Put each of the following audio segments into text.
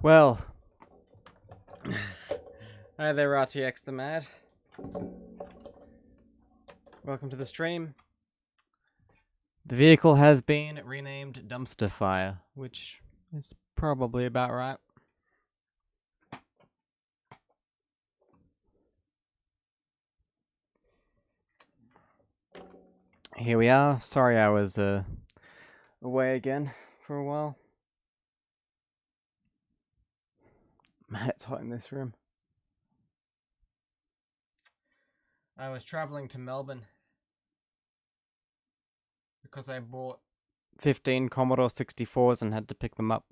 Well, hi there, RTX the Mad. Welcome to the stream. The vehicle has been renamed Dumpster Fire, which is probably about right. Here we are. Sorry I was away again for a while. Man, it's hot in this room. I was traveling to Melbourne because I bought 15 Commodore 64s and had to pick them up.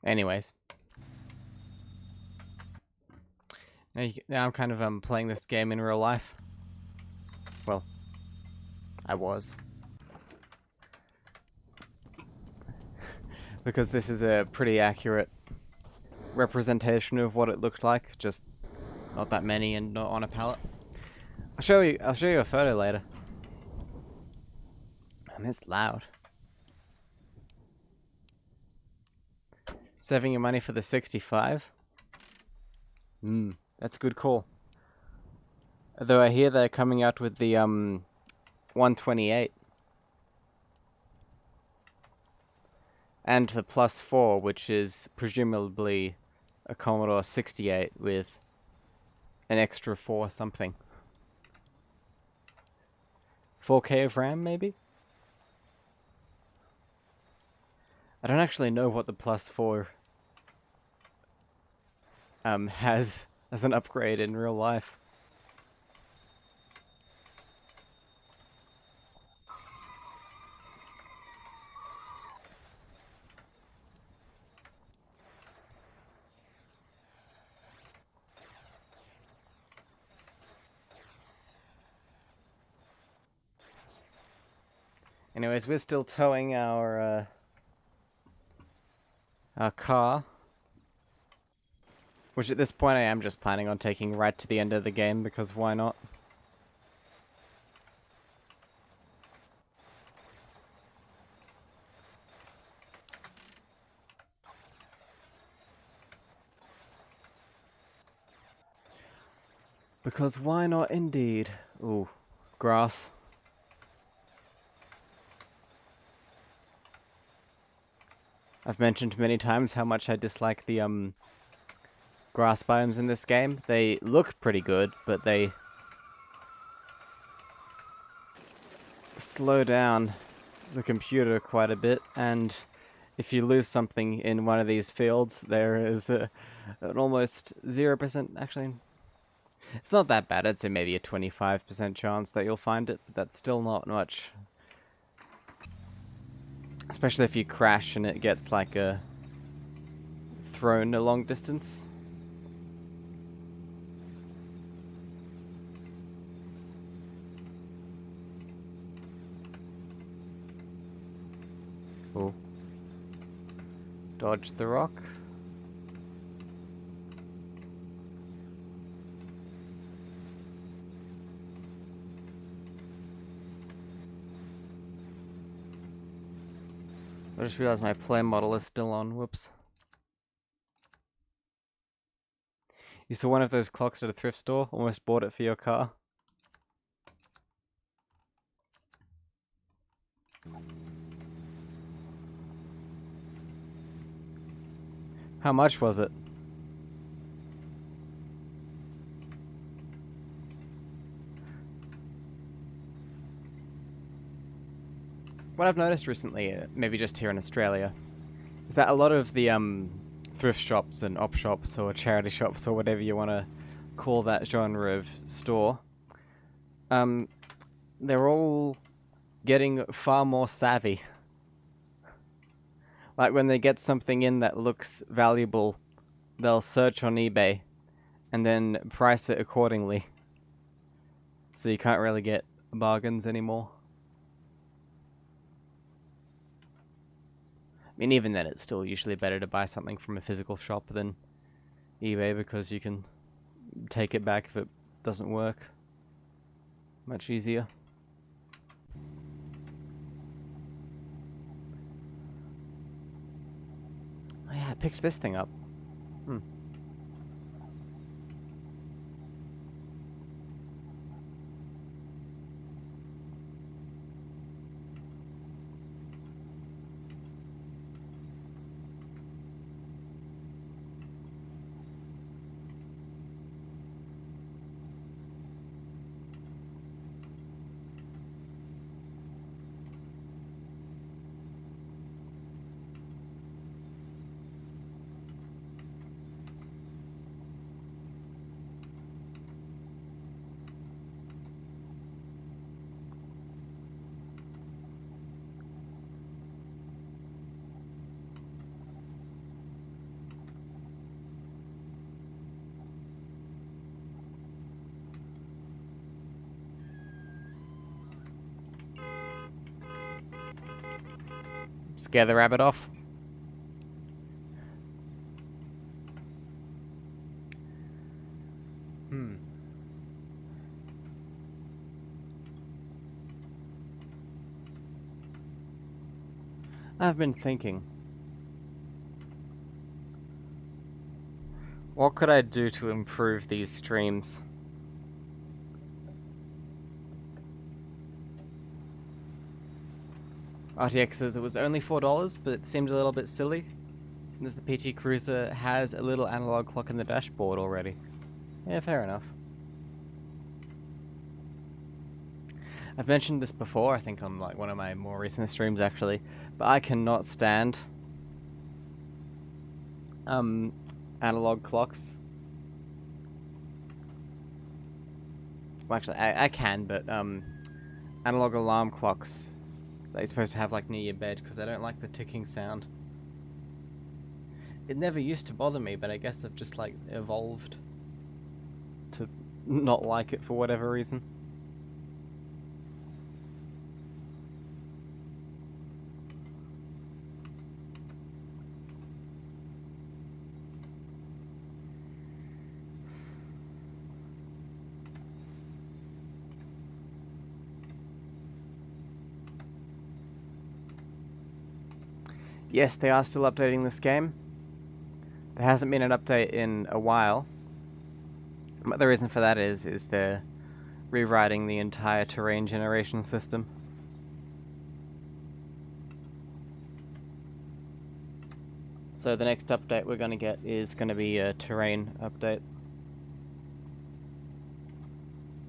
Anyways. Now I'm kind of playing this game in real life. Well, I was. Because this is a pretty accurate representation of what it looked like, just not that many and not on a palette. I'll show you a photo later. And it's loud. Saving your money for the 65? That's a good call. Though I hear they're coming out with the 128. And the Plus 4, which is presumably a Commodore 68 with an extra 4 something. 4K of RAM, maybe? I don't actually know what the Plus 4 has as an upgrade in real life. Anyways, we're still towing our car, which at this point I am just planning on taking right to the end of the game because why not? Because why not indeed? Ooh, grass. I've mentioned many times how much I dislike the grass biomes in this game. They look pretty good, but they slow down the computer quite a bit, and if you lose something in one of these fields, there is an almost 0%, actually, it's not that bad. I'd say maybe a 25% chance that you'll find it, but that's still not much. Especially if you crash and it gets like thrown a long distance. Oh. Dodge the rock. I just realized my play model is still on. Whoops. You saw one of those clocks at a thrift store? Almost bought it for your car. How much was it? What I've noticed recently, maybe just here in Australia, is that a lot of the thrift shops and op shops or charity shops or whatever you want to call that genre of store, they're all getting far more savvy. Like when they get something in that looks valuable, they'll search on eBay and then price it accordingly. So you can't really get bargains anymore. I mean, even then, it's still usually better to buy something from a physical shop than eBay because you can take it back if it doesn't work. Much easier. Oh yeah, I picked this thing up. Hmm. Scare the rabbit off. I've been thinking, what could I do to improve these streams? RTX says it was only $4, but it seemed a little bit silly, since the PT Cruiser has a little analog clock in the dashboard already. Yeah, fair enough. I've mentioned this before, I think on like one of my more recent streams actually, but I cannot stand analog clocks. Well, actually, I can, but analog alarm clocks that you're supposed to have like near your bed, because I don't like the ticking sound. It never used to bother me, but I guess I've just like evolved to not like it for whatever reason. Yes, they are still updating this game. There hasn't been an update in a while. But the reason for that is they're rewriting the entire terrain generation system. So the next update we're going to get is going to be a terrain update.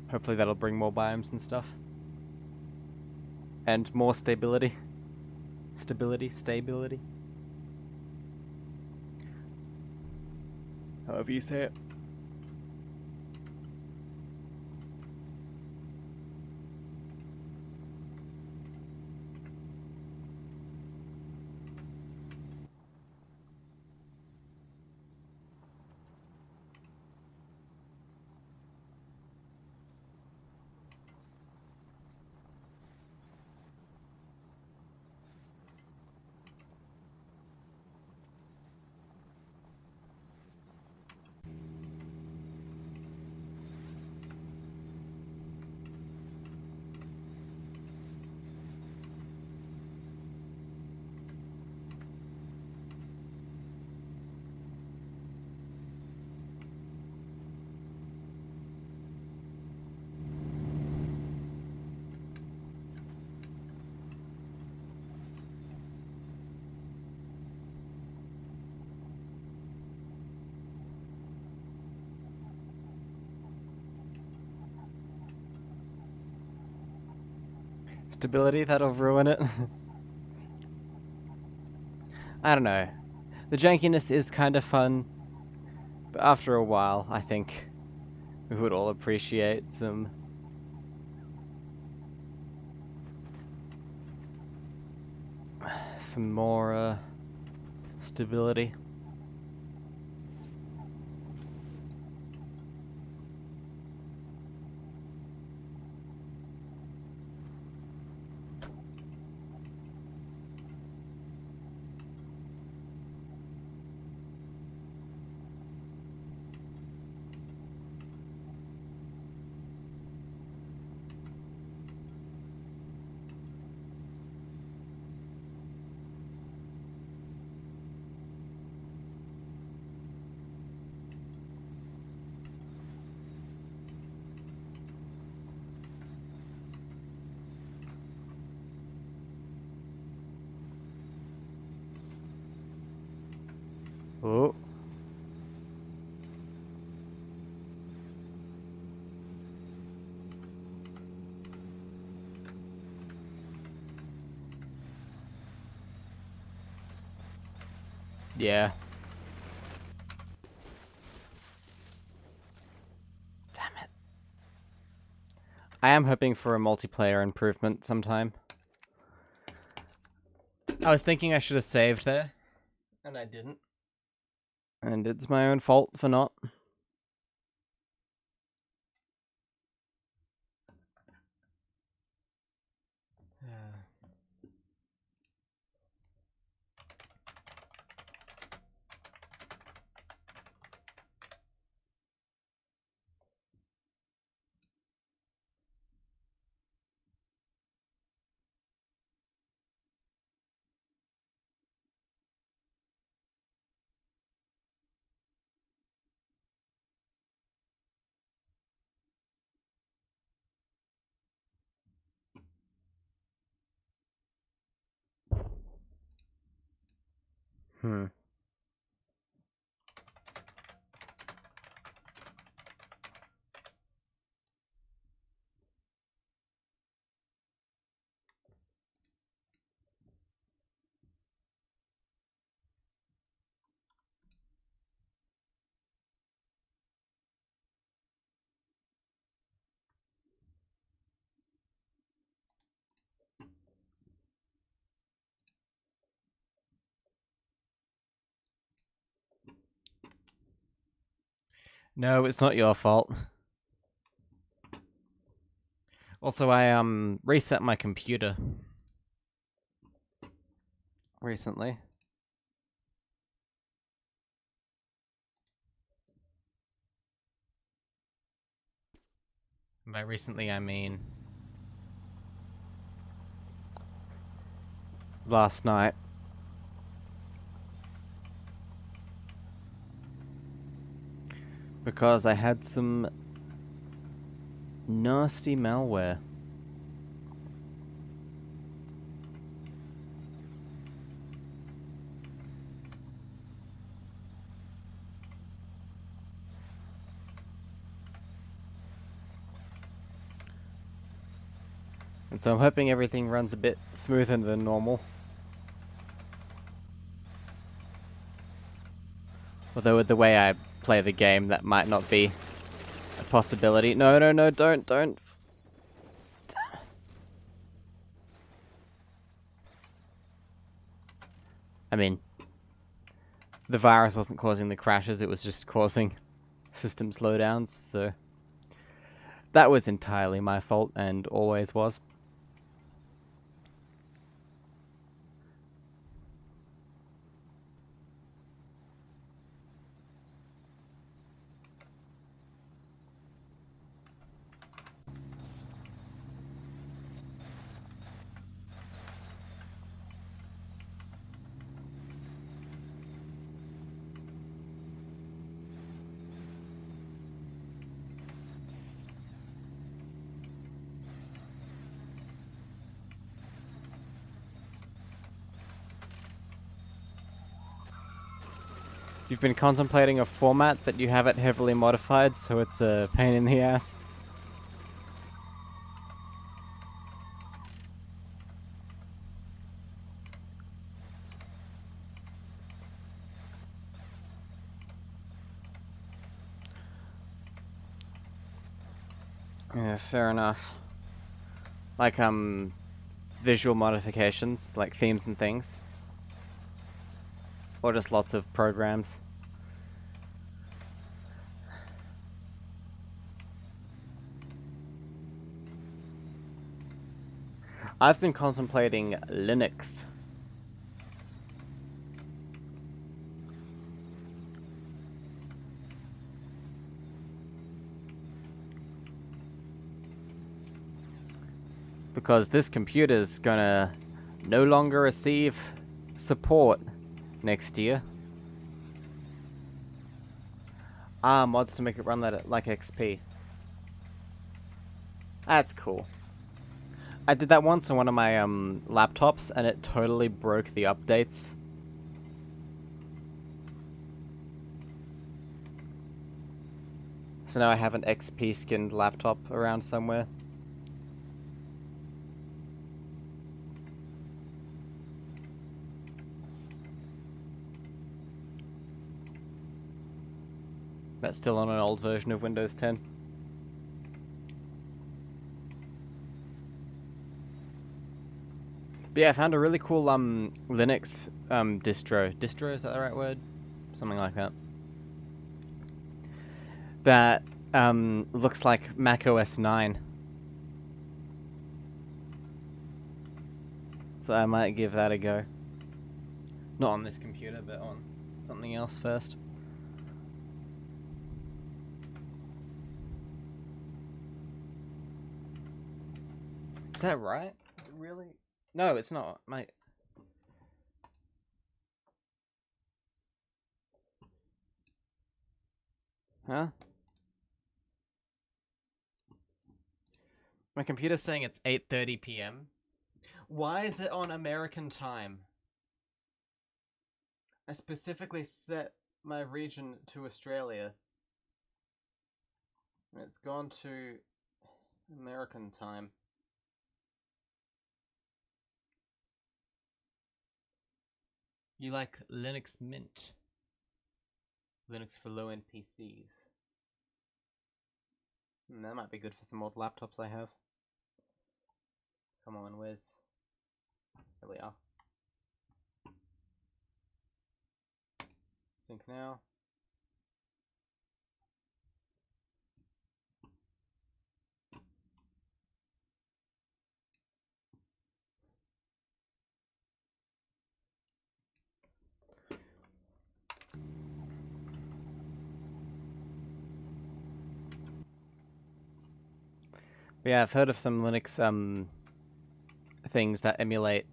Hopefully that'll bring more biomes and stuff. And more stability. Stability. However you say it. Stability, that'll ruin it. I don't know. The jankiness is kind of fun, but after a while, I think we would all appreciate some more stability. Yeah. Damn it. I am hoping for a multiplayer improvement sometime. I was thinking I should have saved there, and I didn't. And it's my own fault for not. Hmm. No, it's not your fault. Also, I reset my computer recently. By recently, I mean last night. Because I had some nasty malware. And so I'm hoping everything runs a bit smoother than normal. Although with the way I play the game, that might not be a possibility. No, no, no, don't. I mean, the virus wasn't causing the crashes, it was just causing system slowdowns, so that was entirely my fault and always was. You've been contemplating a format, but you have it heavily modified, so it's a pain in the ass. Yeah, fair enough. Like, visual modifications, like themes and things. Or just lots of programs. I've been contemplating Linux. Because this computer's gonna no longer receive support next year. Mods to make it run like XP. That's cool. I did that once on one of my laptops, and it totally broke the updates. So now I have an XP skinned laptop around somewhere. that's still on an old version of Windows 10. But yeah, I found a really cool Linux distro. Distro, is that the right word? Something like that. That looks like Mac OS 9. So I might give that a go. Not on this computer, but on something else first. Is that right? Is it really? No, it's not, mate. Huh? My computer's saying it's 8:30 p.m. Why is it on American time? I specifically set my region to Australia. And it's gone to American time. You like Linux Mint? Linux for low-end PCs. That might be good for some old laptops I have. Come on, where's... There we are. Sync now. But yeah, I've heard of some Linux things that emulate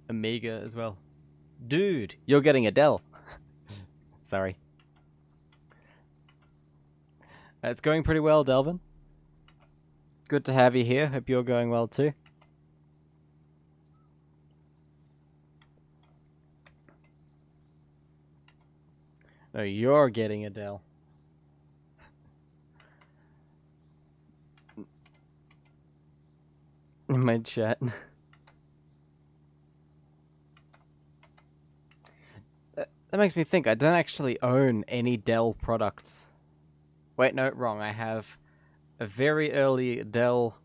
Amiga as well. Dude, you're getting a Dell. Sorry. It's going pretty well, Delvin. Good to have you here. Hope you're going well too. No, you're getting a Dell. In my chat. That makes me think I don't actually own any Dell products. Wait, no, wrong. I have a very early Dell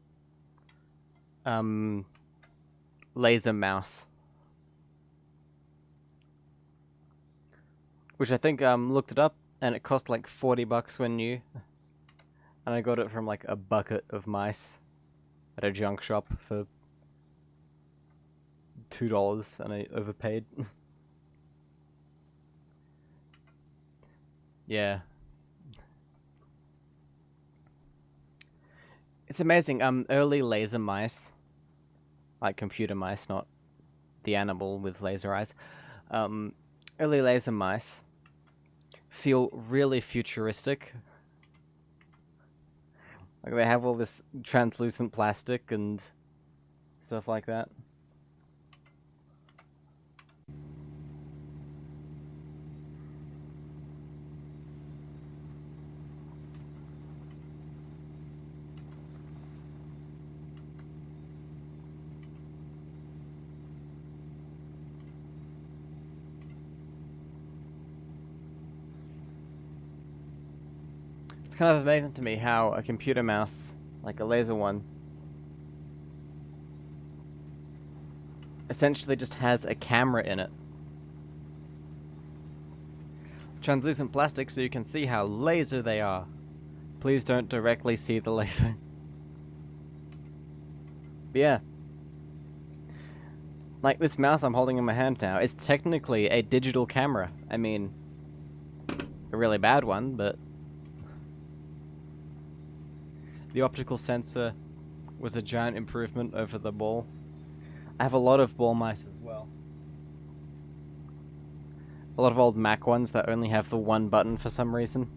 laser mouse, which I think looked it up and it cost like $40 when new, and I got it from like a bucket of mice at a junk shop for $2, and I overpaid. Yeah. It's amazing. Early laser mice, like computer mice, not the animal with laser eyes. Early laser mice feel really futuristic. Like they have all this translucent plastic and stuff like that. It's kind of amazing to me how a computer mouse, like a laser one, essentially just has a camera in it. Translucent plastic so you can see how laser they are. Please don't directly see the laser. But yeah. Like this mouse I'm holding in my hand now is technically a digital camera. I mean, a really bad one, but the optical sensor was a giant improvement over the ball. I have a lot of ball mice as well. A lot of old Mac ones that only have the one button for some reason.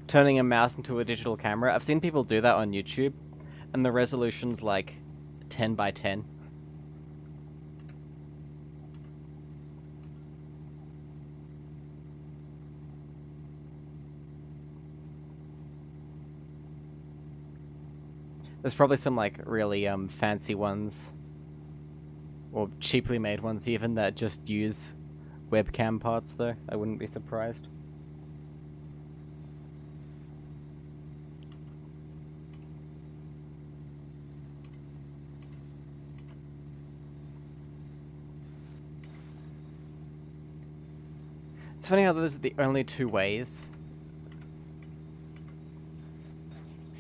Turning a mouse into a digital camera. I've seen people do that on YouTube, and the resolution's like 10 by 10. There's probably some like really fancy ones Or cheaply made ones even that just use webcam parts, though. I wouldn't be surprised. It's funny how those are the only two ways.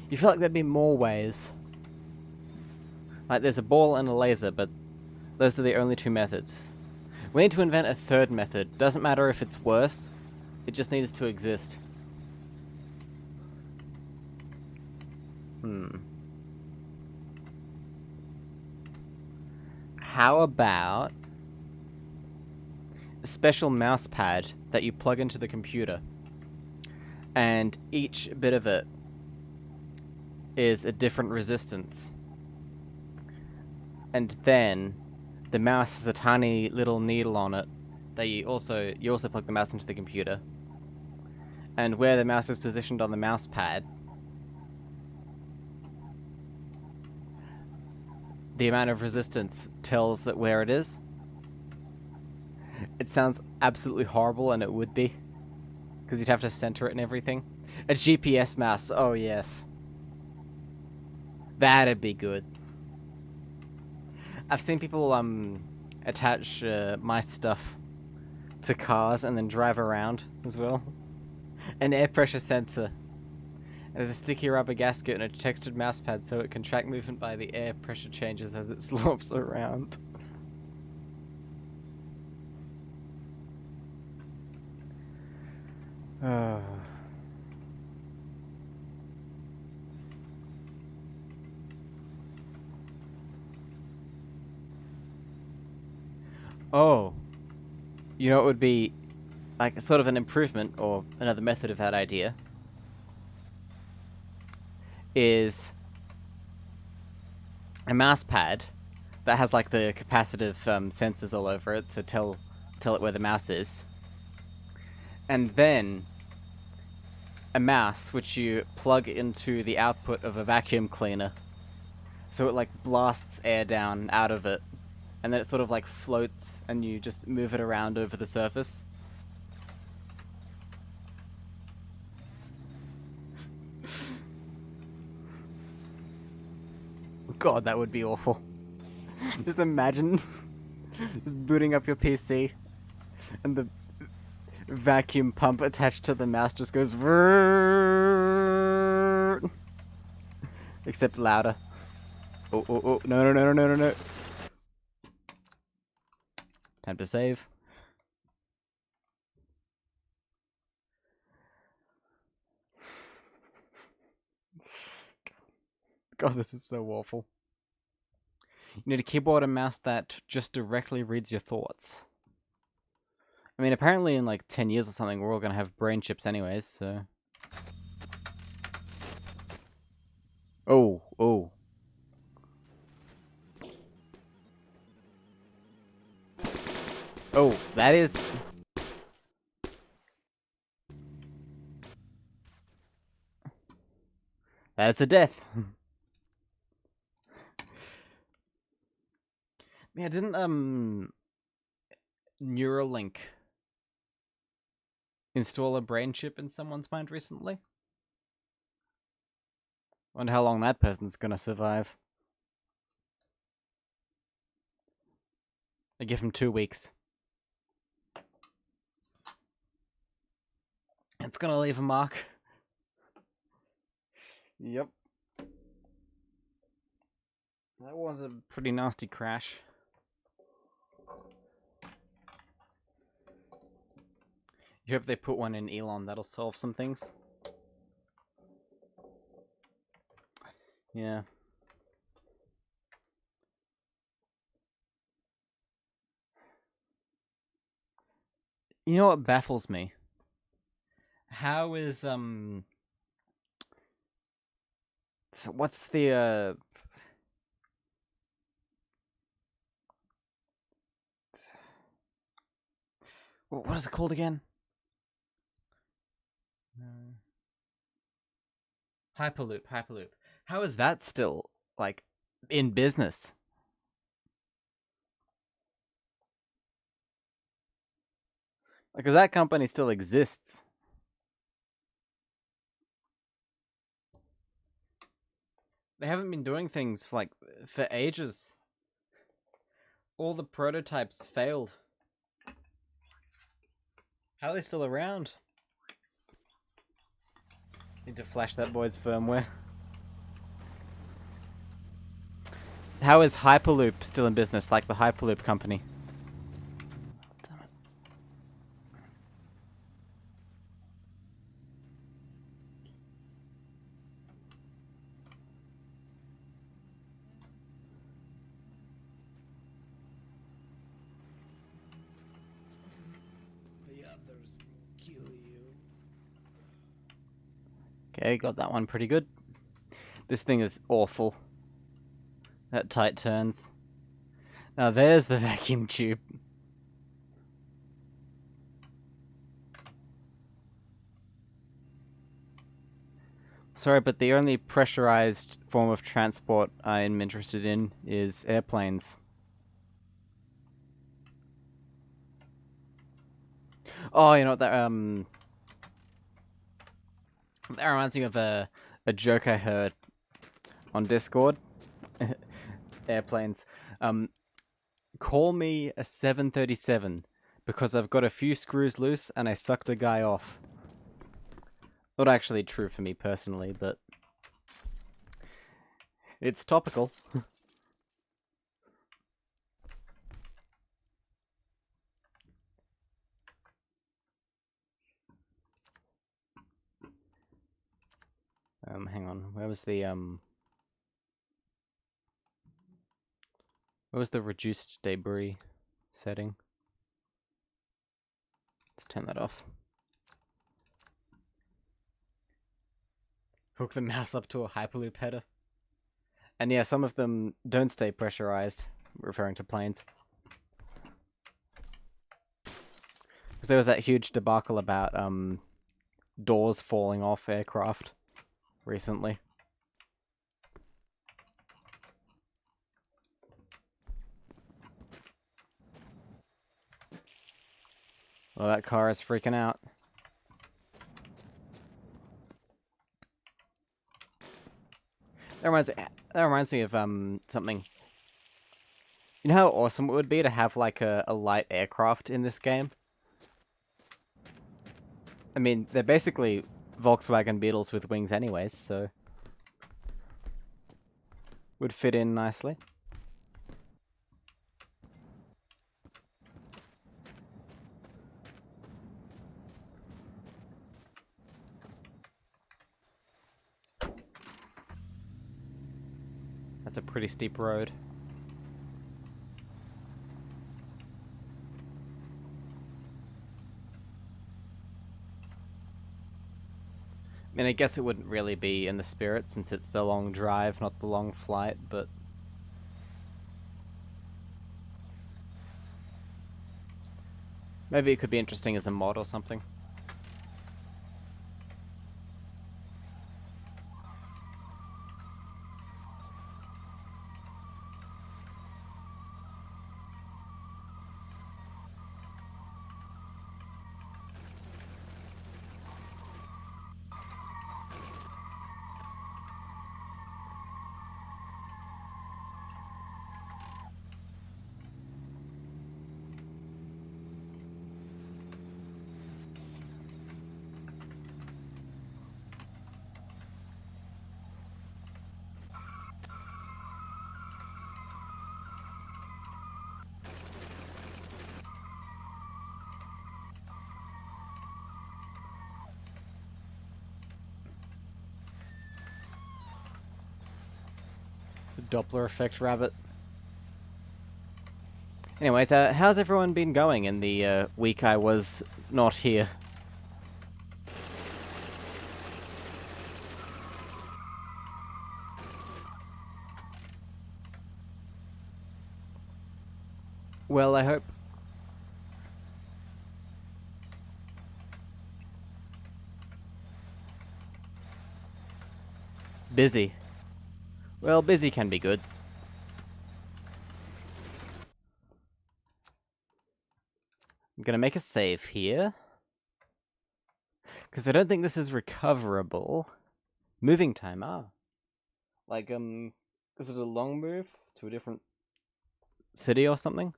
You feel like there'd be more ways. Like, there's a ball and a laser, but those are the only two methods. We need to invent a third method. Doesn't matter if it's worse, it just needs to exist. How about a special mouse pad that you plug into the computer, and each bit of it is a different resistance. And then the mouse has a tiny little needle on it that you also plug the mouse into the computer. And where the mouse is positioned on the mouse pad, the amount of resistance tells it where it is. It sounds absolutely horrible, and it would be, because you'd have to center it and everything. A GPS mouse, oh yes. That'd be good. I've seen people attach my stuff to cars and then drive around as well. An air pressure sensor. There's a sticky rubber gasket and a textured mouse pad so it can track movement by the air pressure changes as it slopes around. Oh. You know, it would be like sort of an improvement or another method of that idea is a mouse pad that has like the capacitive sensors all over it to tell it where the mouse is, and then a mouse which you plug into the output of a vacuum cleaner, so it like blasts air down out of it, and then it sort of like floats, and you just move it around over the surface. God, that would be awful. Just imagine just booting up your PC and the vacuum pump attached to the mouse just goes except louder. Oh, no. Time to save. God, this is so awful. You need a keyboard and mouse that just directly reads your thoughts. I mean, apparently in like 10 years or something, we're all gonna have brain chips anyways, so... Oh. Oh, that is... That's a death. Yeah, didn't, Neuralink install a brain chip in someone's mind recently? Wonder how long that person's gonna survive. I give him 2 weeks. It's gonna leave a mark. Yep. That was a pretty nasty crash. You hope they put one in Elon, that'll solve some things. Yeah. You know what baffles me? How is, so what's the, what is it called again? Hyperloop. How is that still, like, in business? Because that company still exists. They haven't been doing things for, like, for ages. All the prototypes failed. How are they still around? Need to flash that boy's firmware. How is Hyperloop still in business, like the Hyperloop company? Damn it. The others will kill you. Okay, got that one pretty good. This thing is awful. That tight turns. Now there's the vacuum tube. Sorry, but the only pressurized form of transport I'm interested in is airplanes. Oh, you know what, that reminds me of a joke I heard on Discord. Airplanes. Call me a 737 because I've got a few screws loose and I sucked a guy off. Not actually true for me personally, but it's topical. Hang on. Where was the reduced debris setting? Let's turn that off. Hook the mouse up to a Hyperloop header. And yeah, some of them don't stay pressurized, referring to planes. Because there was that huge debacle about doors falling off aircraft recently. Well, that car is freaking out. That reminds me of something. You know how awesome it would be to have like a light aircraft in this game? I mean, they're basically Volkswagen Beetles with wings anyways, so would fit in nicely. That's a pretty steep road. I mean, I guess it wouldn't really be in the spirit since it's the long drive, not the long flight, but maybe it could be interesting as a mod or something. It's a Doppler effect rabbit. Anyways, how's everyone been going in the week I was not here? Well, I hope. Busy. Well, busy can be good. I'm gonna make a save here. Because I don't think this is recoverable. Moving time, Like, is it a long move to a different city or something?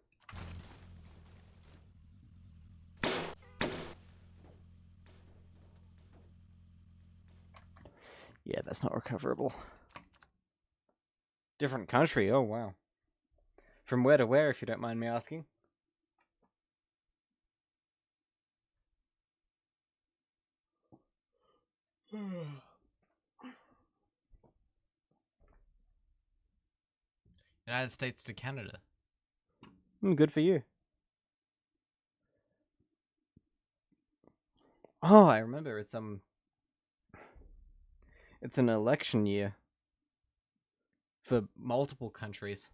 Yeah, that's not recoverable. Different country, oh wow. From where to where, if you don't mind me asking? United States to Canada. Good for you. Oh, I remember. It's an election year for multiple countries.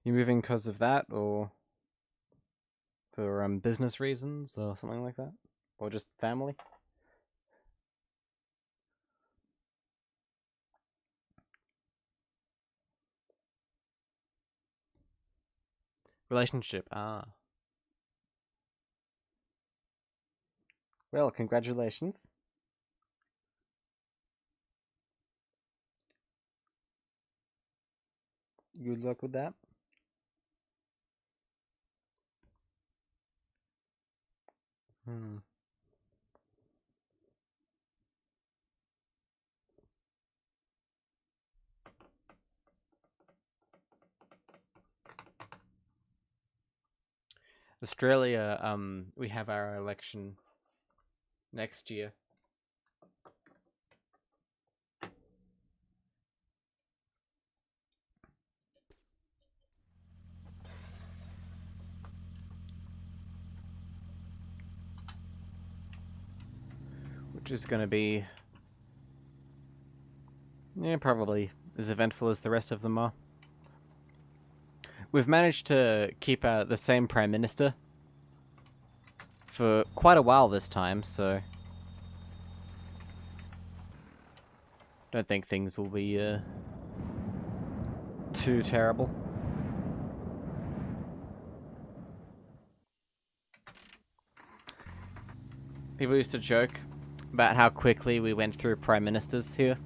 You moving because of that, or for business reasons, or something like that, or just family? Relationship. Well, congratulations. Good luck with that. Australia, we have our election next year. Which is going to be, yeah, probably as eventful as the rest of them are. We've managed to keep the same Prime Minister for quite a while this time, so don't think things will be too terrible. People used to joke about how quickly we went through Prime Ministers here.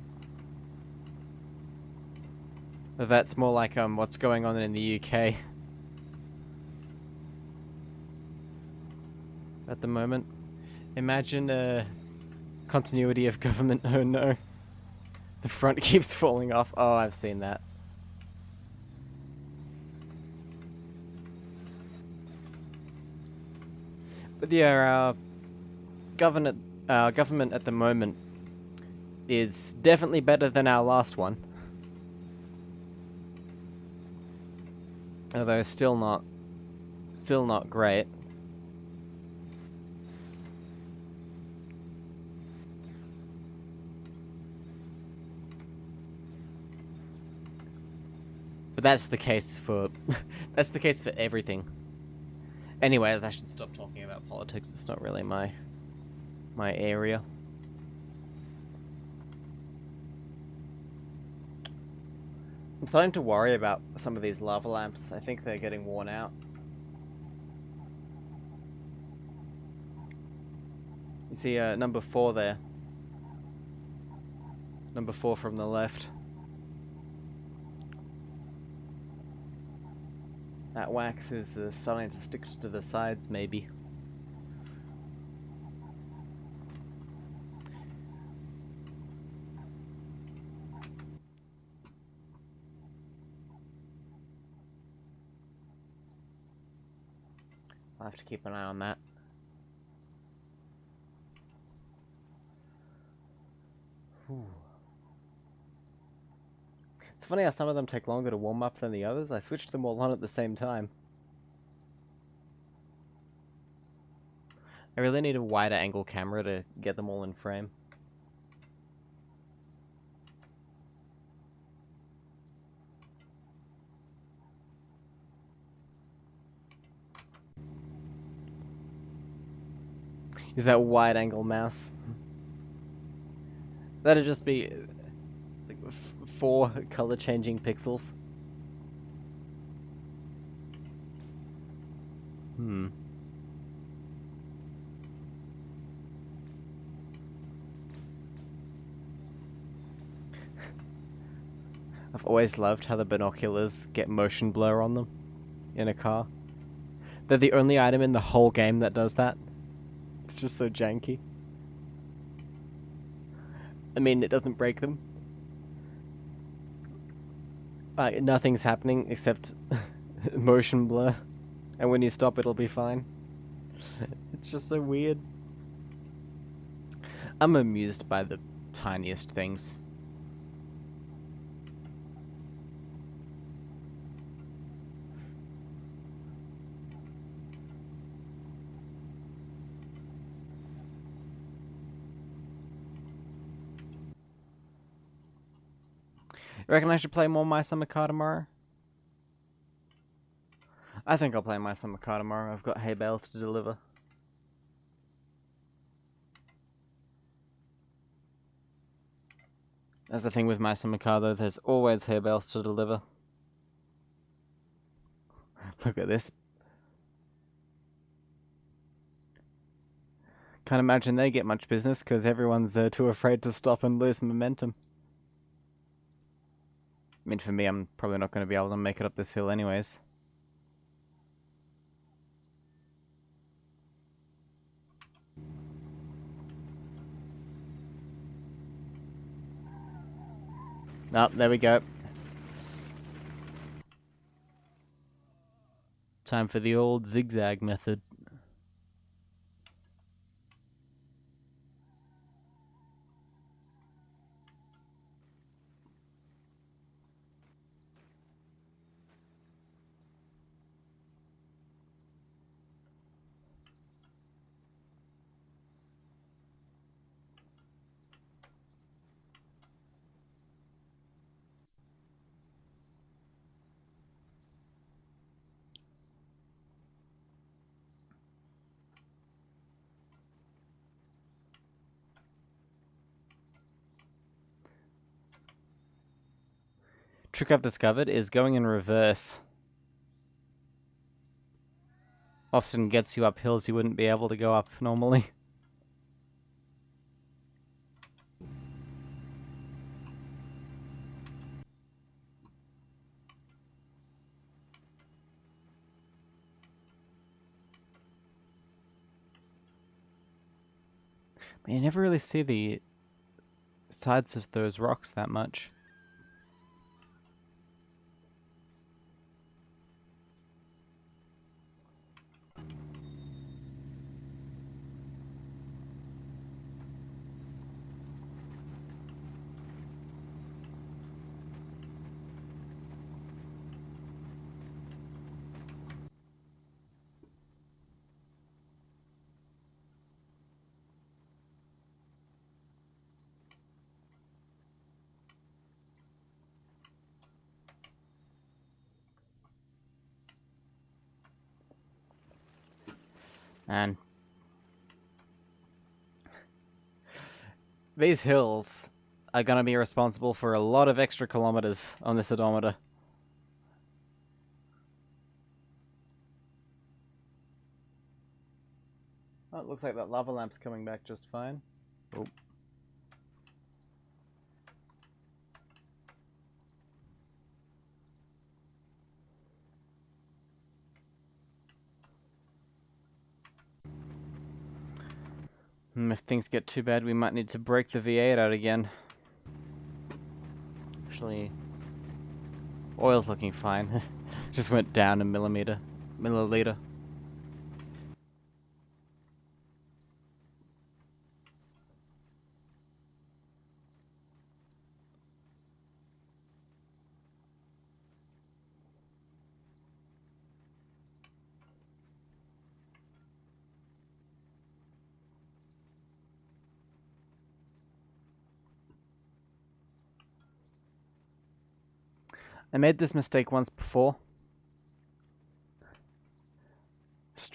But that's more like what's going on in the UK at the moment. Imagine continuity of government. Oh no. The front keeps falling off. Oh, I've seen that. But yeah, our government at the moment is definitely better than our last one. Although still not great. But that's the case for that's the case for everything. Anyways, I should stop talking about politics. It's not really my area. I'm starting to worry about some of these lava lamps. I think they're getting worn out. You see number 4 there. Number 4 from the left. That wax is starting to stick to the sides, maybe. I'll have to keep an eye on that. Whew. It's funny how some of them take longer to warm up than the others. I switched them all on at the same time. I really need a wider angle camera to get them all in frame. Is that wide angle mouse? That'd just be like 4 color changing pixels. Hmm. I've always loved how the binoculars get motion blur on them in a car. They're the only item in the whole game that does that. It's just so janky. I mean, it doesn't break them. Nothing's happening except motion blur. And when you stop, it'll be fine. It's just so weird. I'm amused by the tiniest things. You reckon I should play more My Summer Car tomorrow? I think I'll play My Summer Car tomorrow. I've got hay bales to deliver. That's the thing with My Summer Car though, there's always hay bales to deliver. Look at this. Can't imagine they get much business because everyone's too afraid to stop and lose momentum. I mean, for me, I'm probably not going to be able to make it up this hill anyways. Oh, there we go. Time for the old zigzag method. Trick I've discovered is going in reverse. Often gets you up hills you wouldn't be able to go up normally. But you never really see the sides of those rocks that much. And these hills are going to be responsible for a lot of extra kilometers on this odometer. Oh, it looks like that lava lamp's coming back just fine. Oh. If things get too bad, we might need to break the V8 out again. Actually, oil's looking fine. Just went down a milliliter. I made this mistake once before.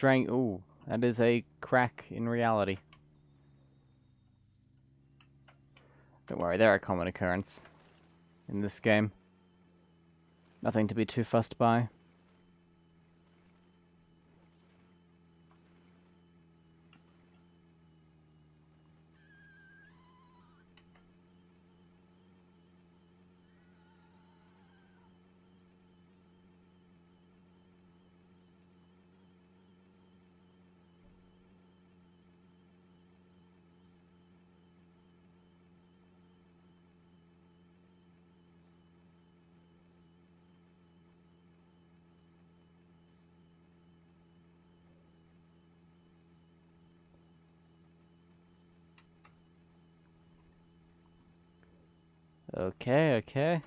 Ooh, that is a crack in reality. Don't worry, they're a common occurrence. in this game. Nothing to be too fussed by. Okay, okay.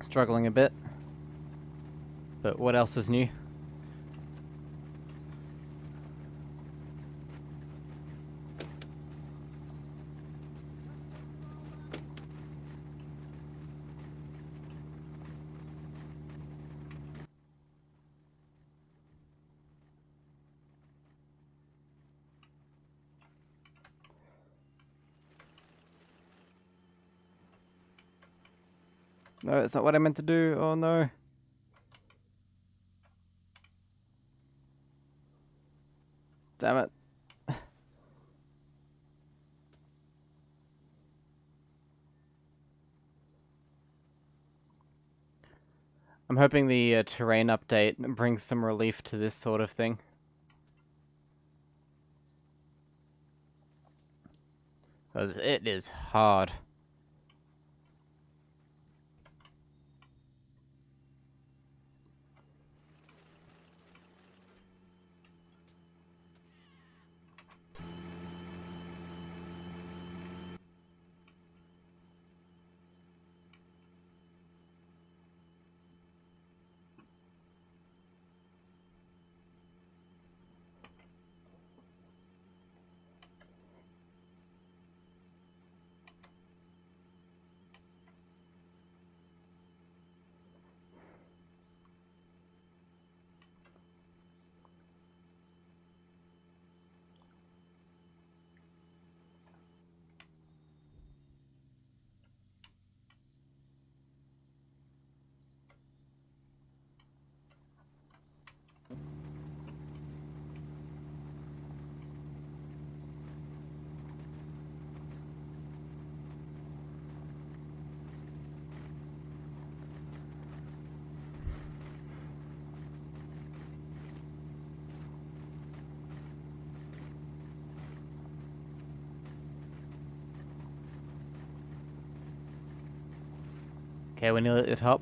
Struggling a bit. But what else is new? No, it's not what I meant to do. Oh no. Damn it. I'm hoping the terrain update brings some relief to this sort of thing. Because it is hard. Okay, we're nearly at the top.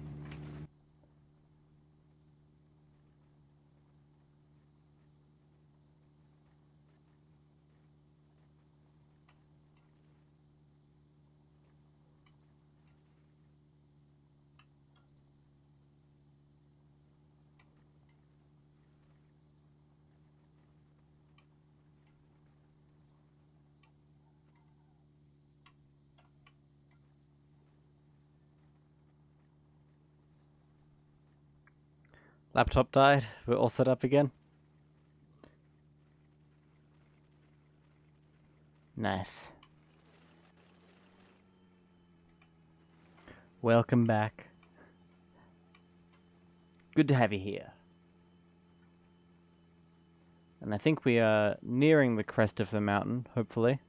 Laptop died. We're all set up again. Nice. Welcome back. Good to have you here. And I think we are nearing the crest of the mountain, hopefully.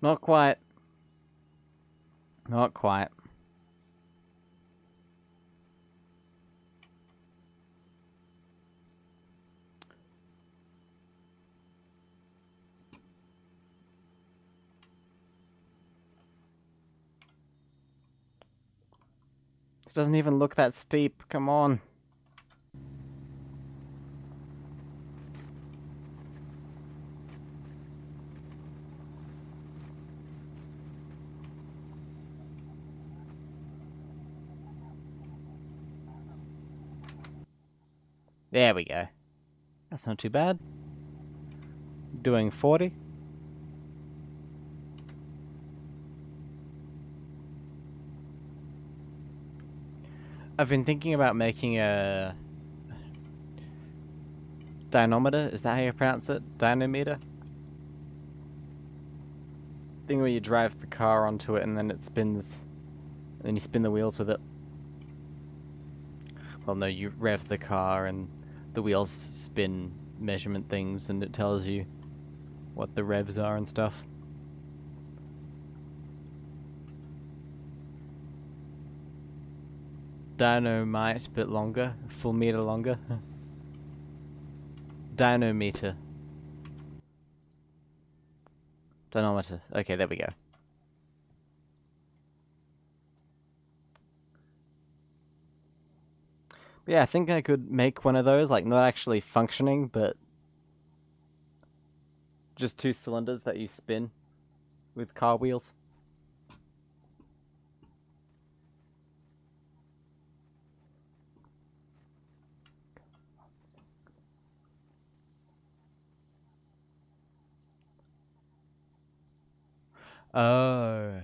Not quite. Not quite. This doesn't even look that steep. Come on. There we go. That's not too bad. Doing 40. I've been thinking about making a dynometer. Is that how you pronounce it? Dynometer? Thing where you drive the car onto it and then it spins. And then you spin the wheels with it. Well, no, you rev the car and the wheels spin measurement things and it tells you what the revs are and stuff. Dynamite, bit longer. Full meter longer. Dynometer. Dynometer. Okay, there we go. But yeah, I think I could make one of those, like not actually functioning, but just 2 cylinders that you spin with car wheels. Oh,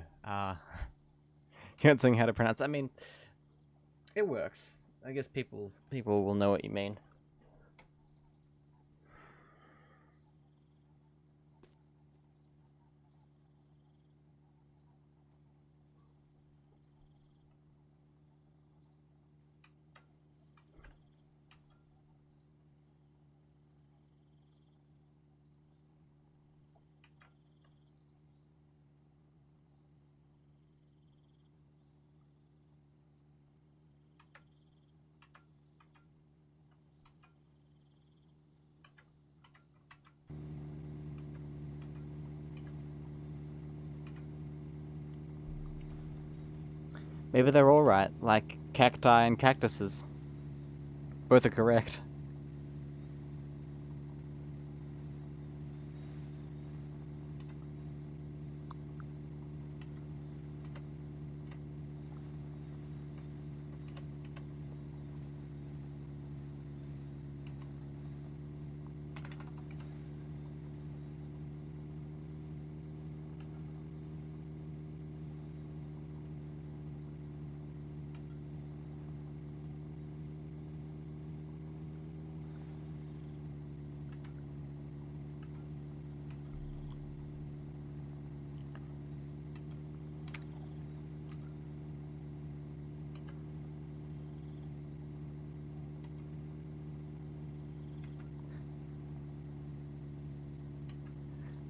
you're not saying how to pronounce. I mean, it works. I guess people will know what you mean. Maybe they're all right, like cacti and cactuses. Both are correct.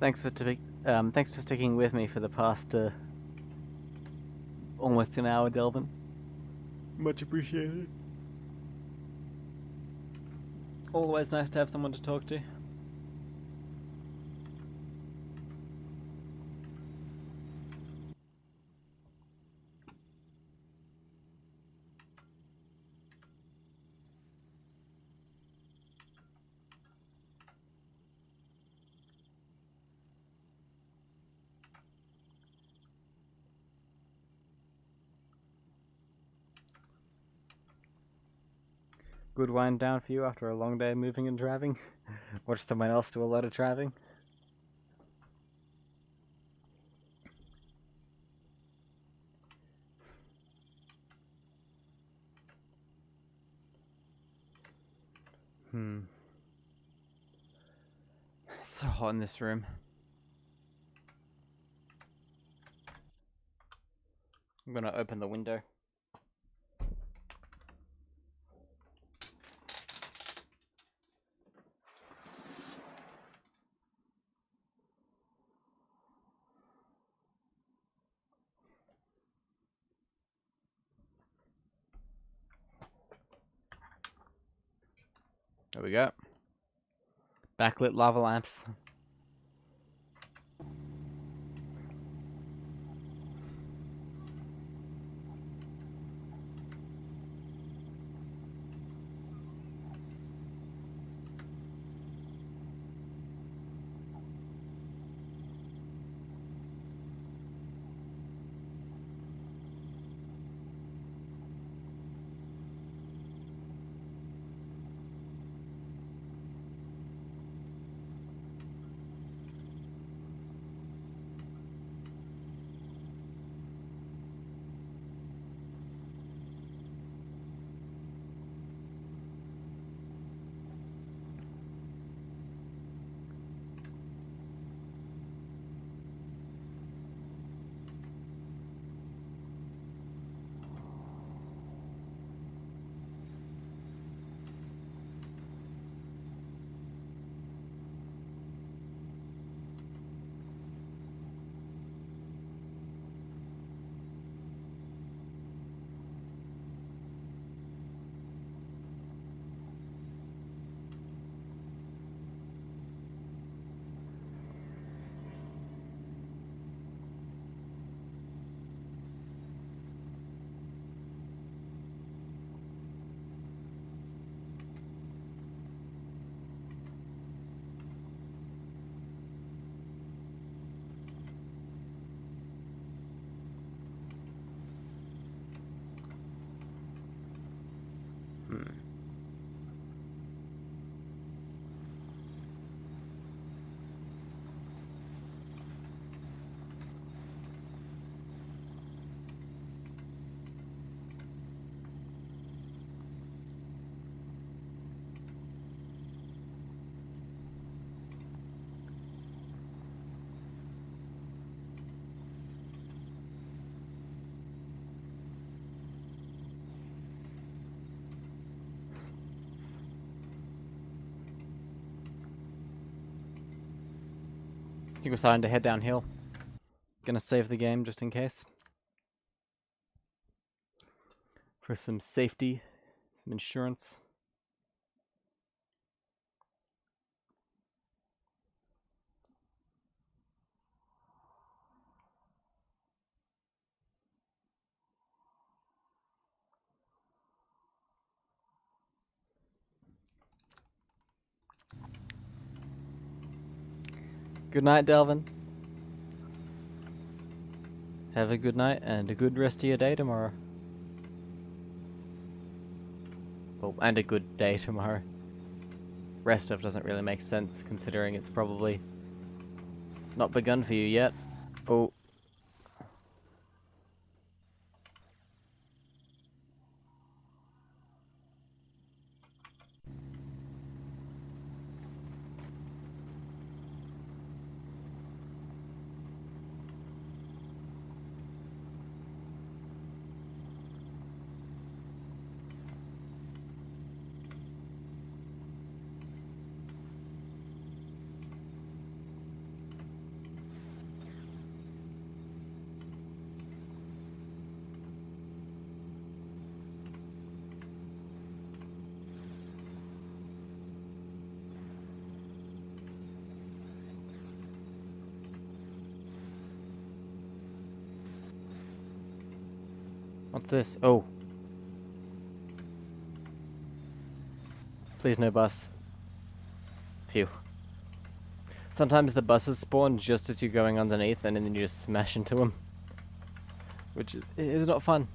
Thanks for sticking with me for the past almost an hour, Delvin. Much appreciated. Always nice to have someone to talk to. Good wind down for you after a long day of moving and driving. Watch someone else do a lot of driving. It's so hot in this room. I'm gonna open the window. There we go. Backlit lava lamps. I think we're starting to head downhill. Gonna save the game just in case. For some safety, some insurance. Good night, Delvin. Have a good night and a good rest of your day tomorrow. Oh, and a good day tomorrow. Rest of doesn't really make sense considering it's probably not begun for you yet. Oh. What's this? Oh. Please no bus. Phew. Sometimes the buses spawn just as you're going underneath and then you just smash into them. Which is not fun.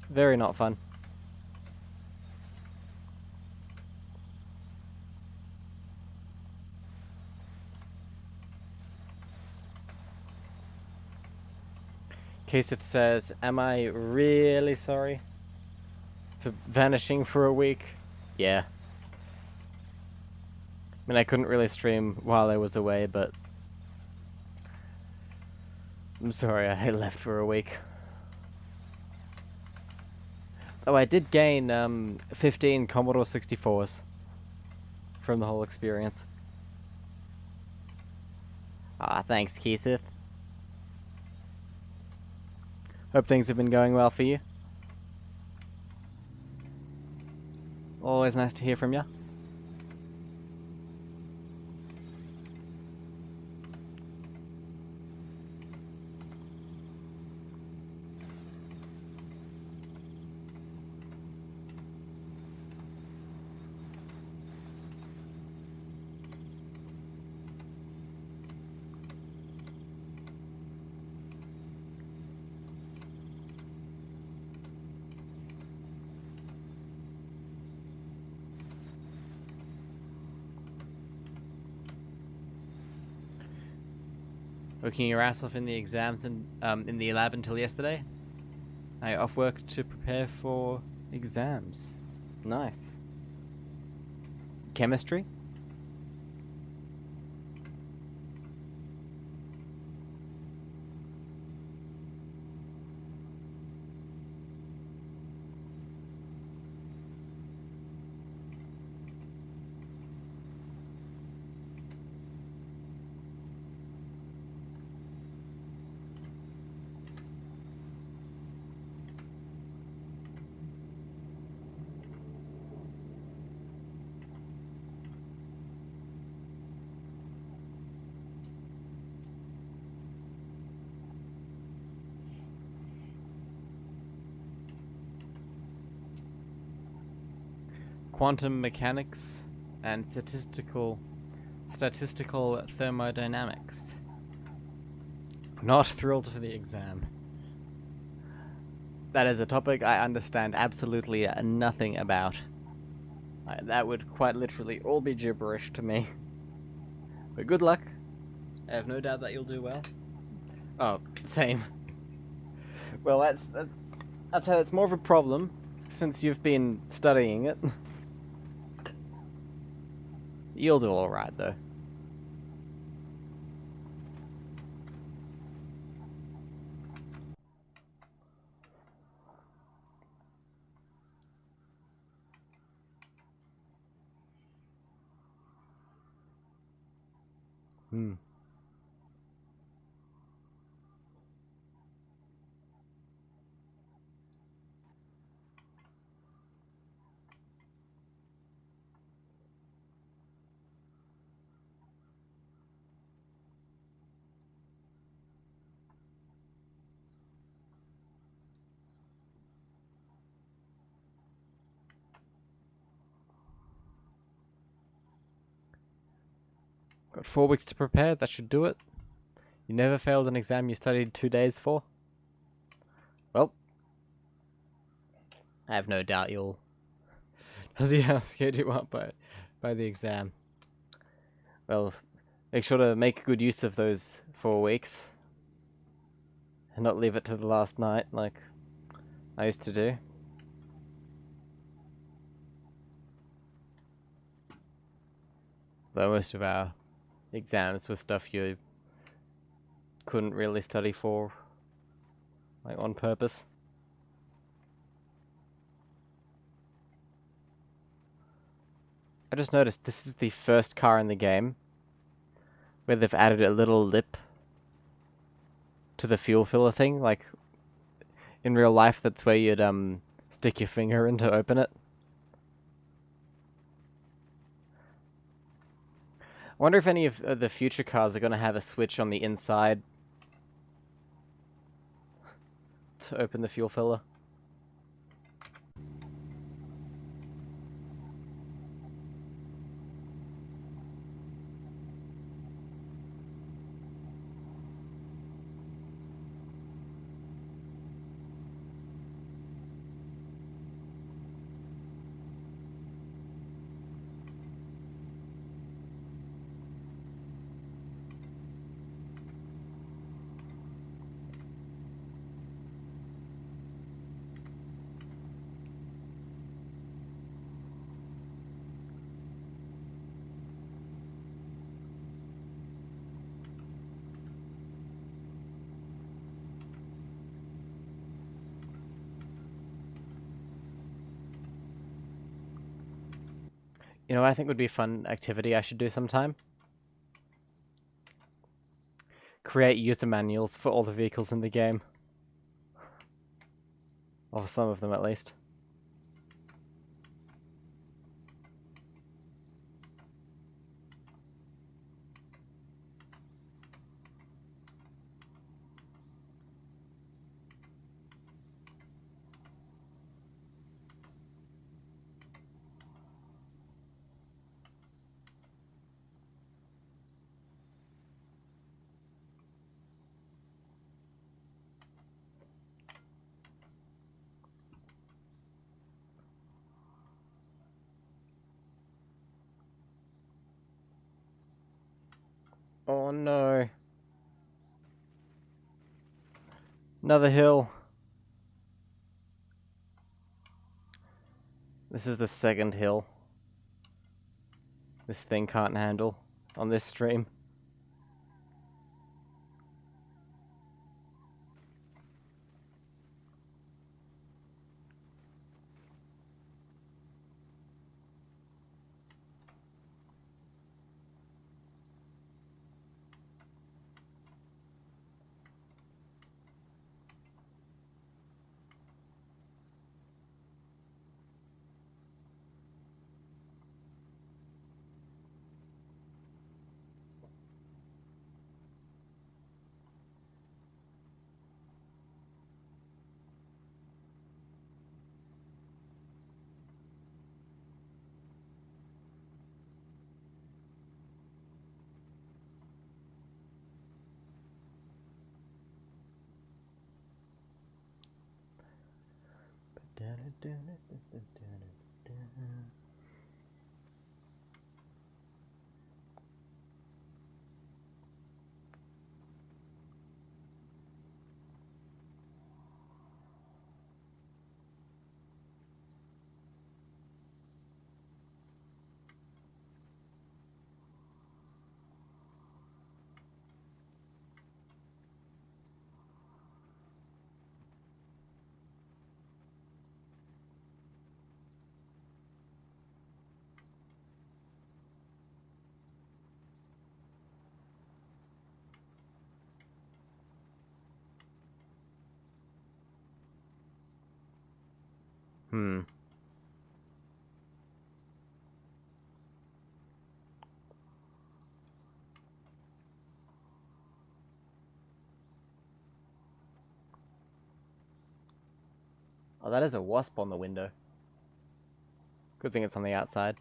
Very not fun. Kasith says, am I really sorry for vanishing for a week? Yeah. I mean, I couldn't really stream while I was away, but I'm sorry I left for a week. Oh, I did gain 15 Commodore 64s from the whole experience. Ah, thanks, Kasith. Hope things have been going well for you. Always nice to hear from you. Working your ass off in the exams and in the lab until yesterday. I off work to prepare for exams. Nice. Chemistry? Quantum mechanics and statistical thermodynamics. Not thrilled for the exam. That is a topic I understand absolutely nothing about. That would quite literally all be gibberish to me. But good luck. I have no doubt that you'll do well. Oh, same. Well, that's how it's more of a problem since you've been studying it. You'll do alright though. Hmm. Got 4 weeks to prepare, that should do it. You never failed an exam you studied 2 days for? Well, I have no doubt you'll see how scared you are by the exam. Well, make sure to make good use of those 4 weeks. And not leave it to the last night like I used to do. Though most of our exams were stuff you couldn't really study for, like, on purpose. I just noticed this is the first car in the game where they've added a little lip to the fuel filler thing. Like, in real life, that's where you'd stick your finger in to open it. I wonder if any of the future cars are going to have a switch on the inside to open the fuel filler. You know what I think would be a fun activity I should do sometime? Create user manuals for all the vehicles in the game. Or some of them, at least. Another hill. This is the second hill this thing can't handle on this stream. Hmm. Oh, that is a wasp on the window. Good thing it's on the outside.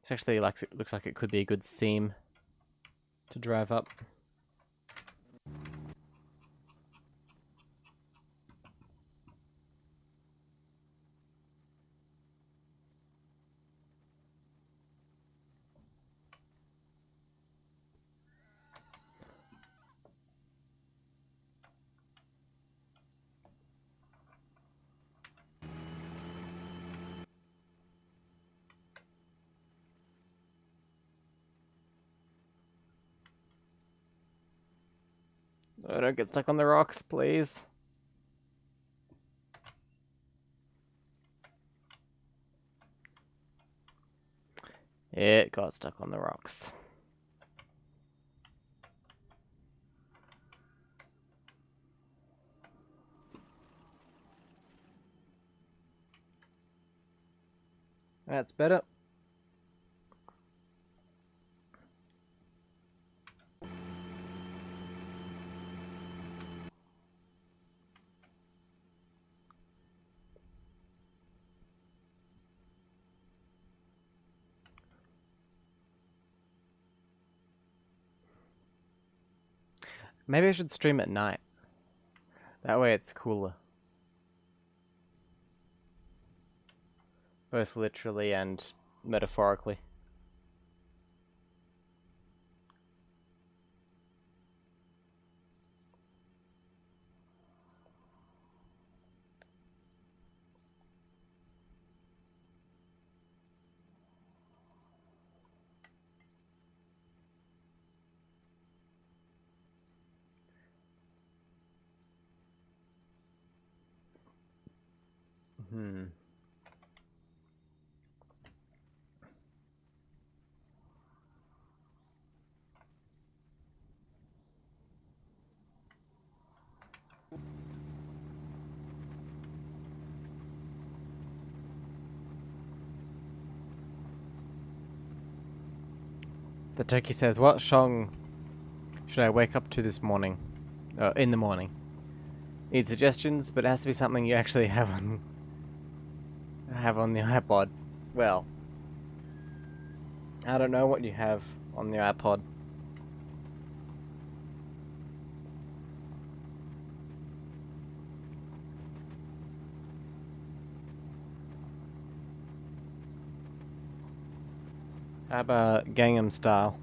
This actually looks like it could be a good seam to drive up. Oh, don't get stuck on the rocks, please. It got stuck on the rocks. That's better. Maybe I should stream at night. That way it's cooler. Both literally and metaphorically. Hmm. The turkey says, "What song should I wake up to this morning? In the morning. Need suggestions, but it has to be something you actually have on the iPod. Well, I don't know what you have on your iPod. How about Gangnam Style?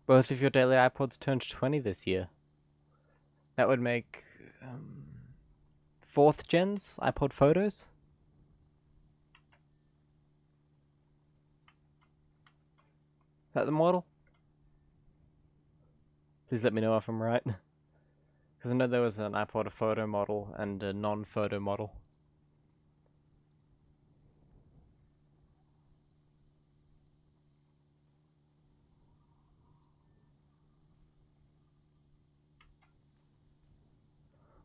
Both of your daily iPods turned 20 this year. That would make fourth gens iPod photos. Is that the model? Please let me know if I'm right. Because I know there was an iPod photo model and a non-photo model.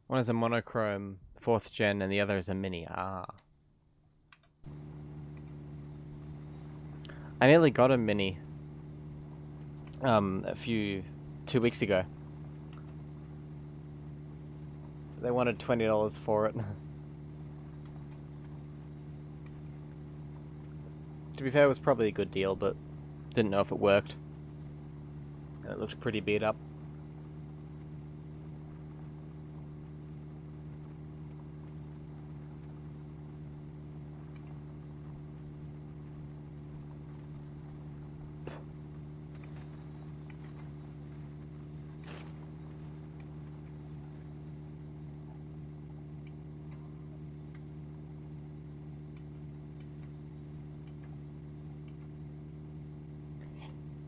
One is a monochrome 4th gen and the other is a mini. Ah. I nearly got a mini 2 weeks ago. They wanted $20 for it. To be fair, it was probably a good deal, but didn't know if it worked. And it looked pretty beat up.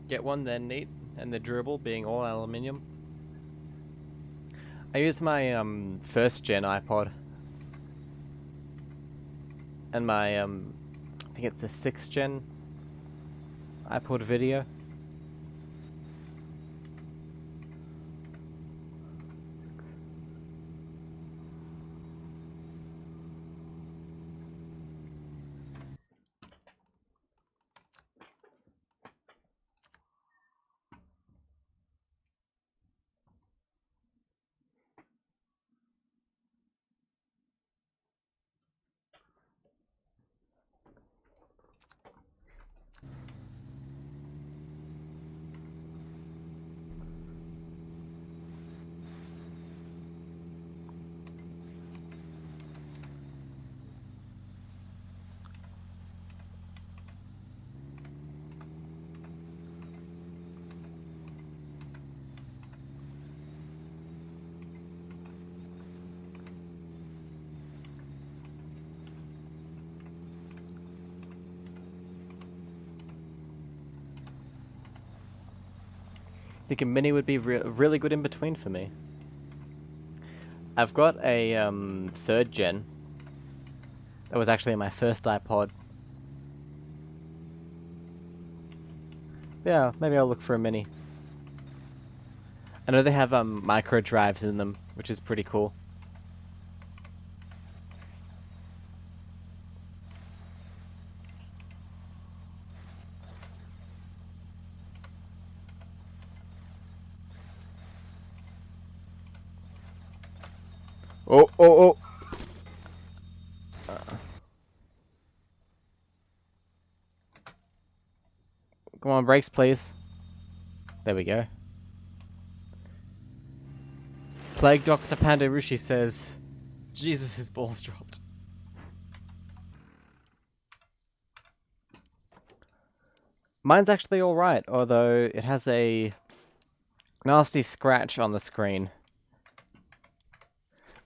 Get one then, neat. And the durable being all aluminium. I used my first gen iPod. And my I think it's a 6th gen iPod video. I think a mini would be really good in between for me. I've got a 3rd gen. That was actually my first iPod. Yeah, maybe I'll look for a mini. I know they have micro drives in them, which is pretty cool. Oh, oh, oh! Come on, brakes, please. There we go. Plague Dr. Pandarushi says, Jesus, his balls dropped. Mine's actually alright, although it has a nasty scratch on the screen,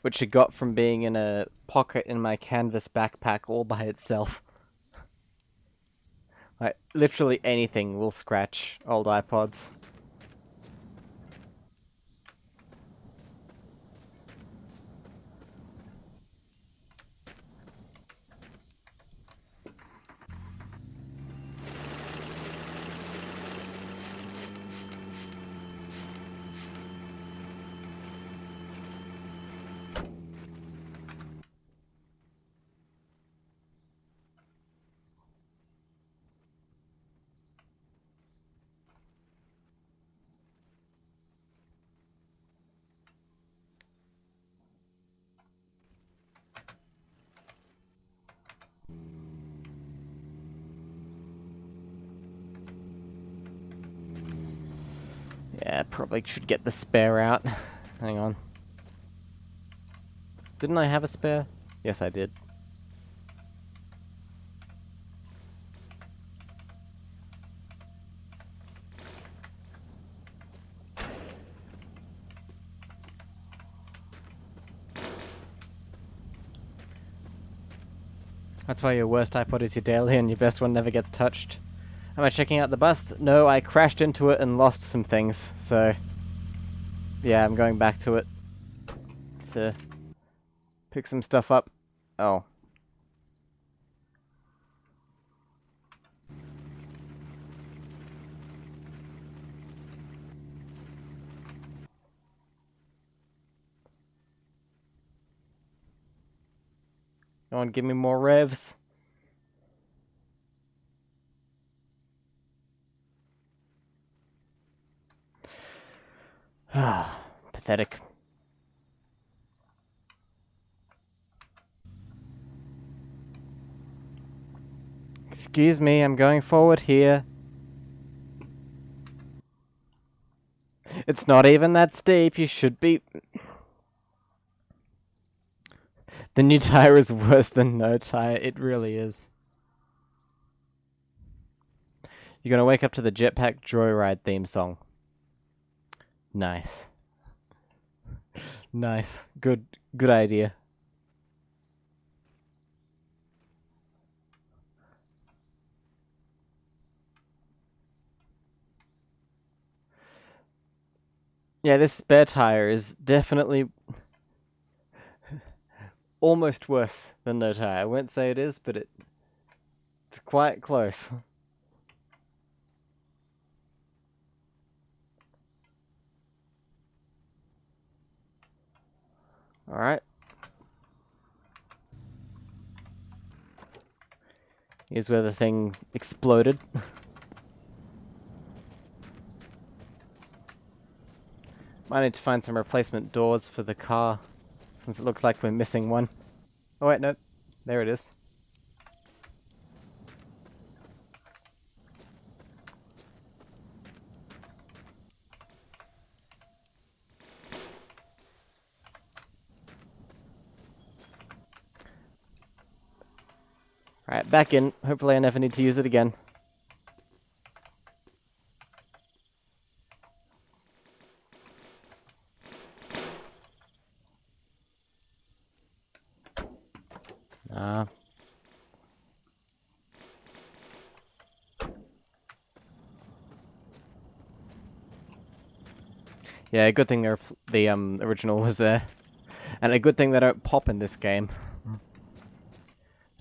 which it got from being in a pocket in my canvas backpack all by itself. Like, literally anything will scratch old iPods. probably should get the spare out. Hang on. Didn't I have a spare? Yes, I did. That's why your worst iPod is your daily and your best one never gets touched. Am I checking out the bus? No, I crashed into it and lost some things, so... yeah, I'm going back to it to pick some stuff up. Oh. Come on, give me more revs. Ah, pathetic. Excuse me, I'm going forward here. It's not even that steep, you should be... The new tire is worse than no tire, it really is. You're gonna wake up to the Jetpack Joyride theme song. Nice. Nice. Good idea. Yeah, this spare tire is definitely almost worse than no tire. I won't say it is, but it's quite close. Alright. Here's where the thing exploded. Might need to find some replacement doors for the car, since it looks like we're missing one. Oh wait, no. There it is. Alright, back in. Hopefully I never need to use it again. Yeah, a good thing the original was there. And a good thing they don't pop in this game.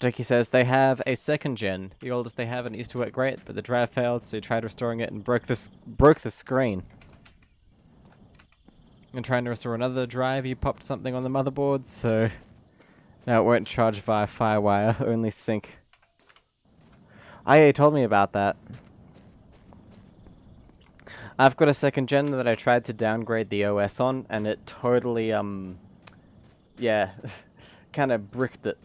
Jackie says they have a second gen. The oldest they have, and it used to work great, but the drive failed, so he tried restoring it and broke the screen. And trying to restore another drive, you popped something on the motherboard, so now it won't charge via FireWire, only sync. IA told me about that. I've got a second gen that I tried to downgrade the OS on, and it totally, yeah, kind of bricked it.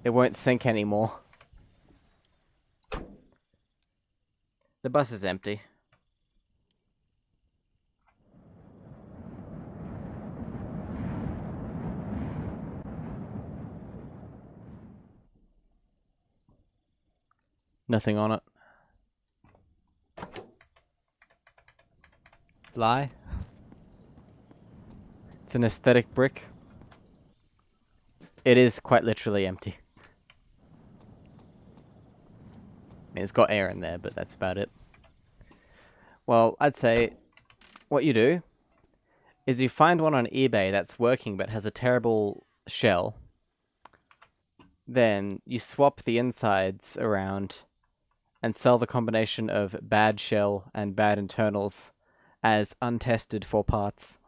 It won't sync anymore. The bus is empty. Nothing on it. Lie. It's an aesthetic brick. It is quite literally empty. I mean, it's got air in there, but that's about it. Well, I'd say what you do is you find one on eBay that's working but has a terrible shell. Then you swap the insides around and sell the combination of bad shell and bad internals as untested for parts.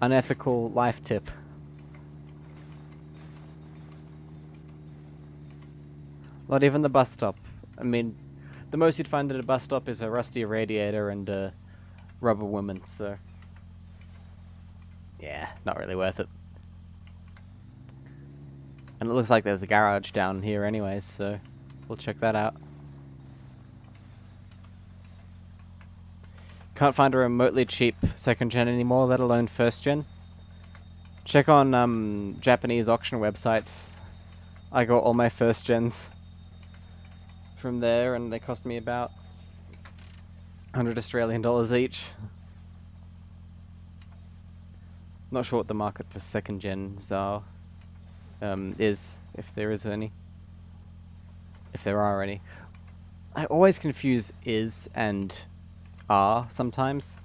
Unethical life tip. Not even the bus stop. I mean, The most you'd find at a bus stop is a rusty radiator and a rubber woman, so... yeah, not really worth it. And it looks like there's a garage down here anyways, so we'll check that out. Can't find a remotely cheap second gen anymore, let alone first gen. Check on Japanese auction websites. I got all my first gens from there, and they cost me about 100 Australian dollars each. Not sure what the market for second gens are, is, if there is any. If there are any. I always confuse is and are sometimes.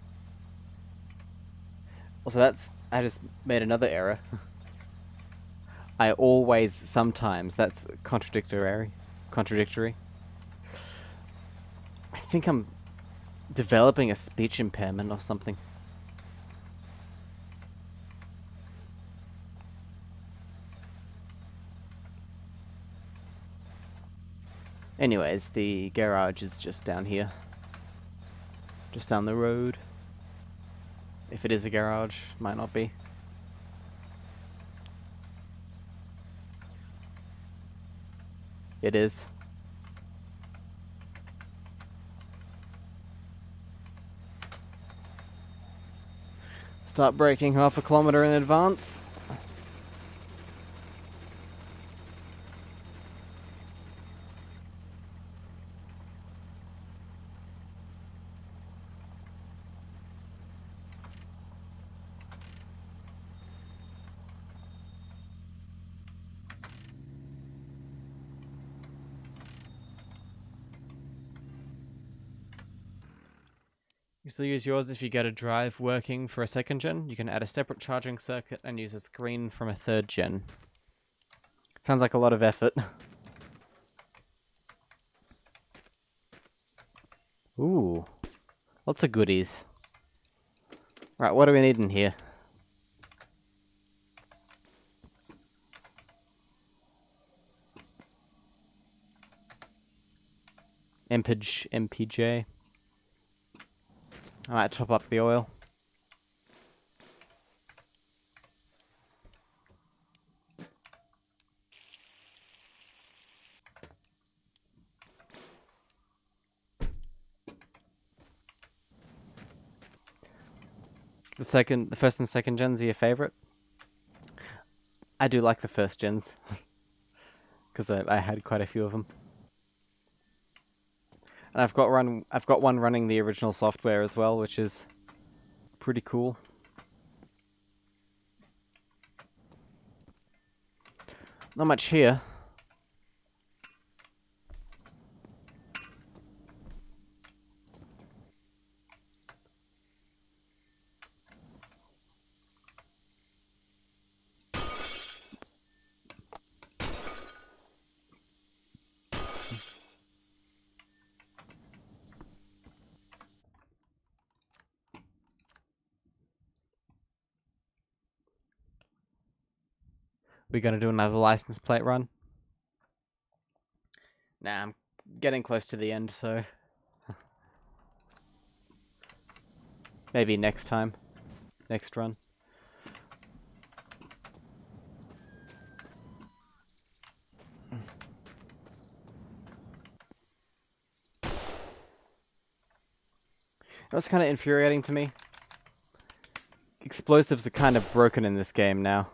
Also, I just made another error. I always sometimes. That's contradictory. I think I'm developing a speech impairment or something. Anyways, the garage is just down here. Just down the road. If it is a garage, might not be. It is. Start braking half a kilometer in advance. You still use yours if you get a drive working for a second gen. You can add a separate charging circuit and use a screen from a third gen. Sounds like a lot of effort. Ooh. Lots of goodies. Right, what do we need in here? MPJ. I might top up the oil. The first and second gens are your favorite? I do like the first gens. Because I had quite a few of them. And I've got one running the original software as well, which is pretty cool. Not much here. We gonna do another license plate run? Nah, I'm getting close to the end, so... maybe next time. Next run. That's kind of infuriating to me. Explosives are kind of broken in this game now.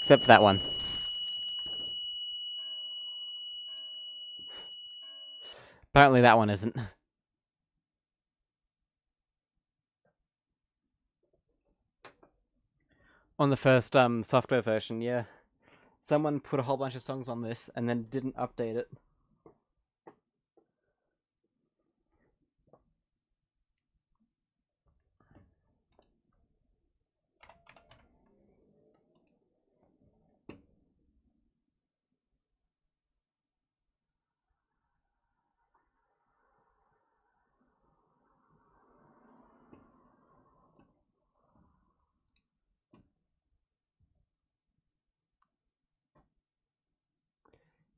Except for that one. Apparently that one isn't. On the first software version, yeah. Someone put a whole bunch of songs on this and then didn't update it.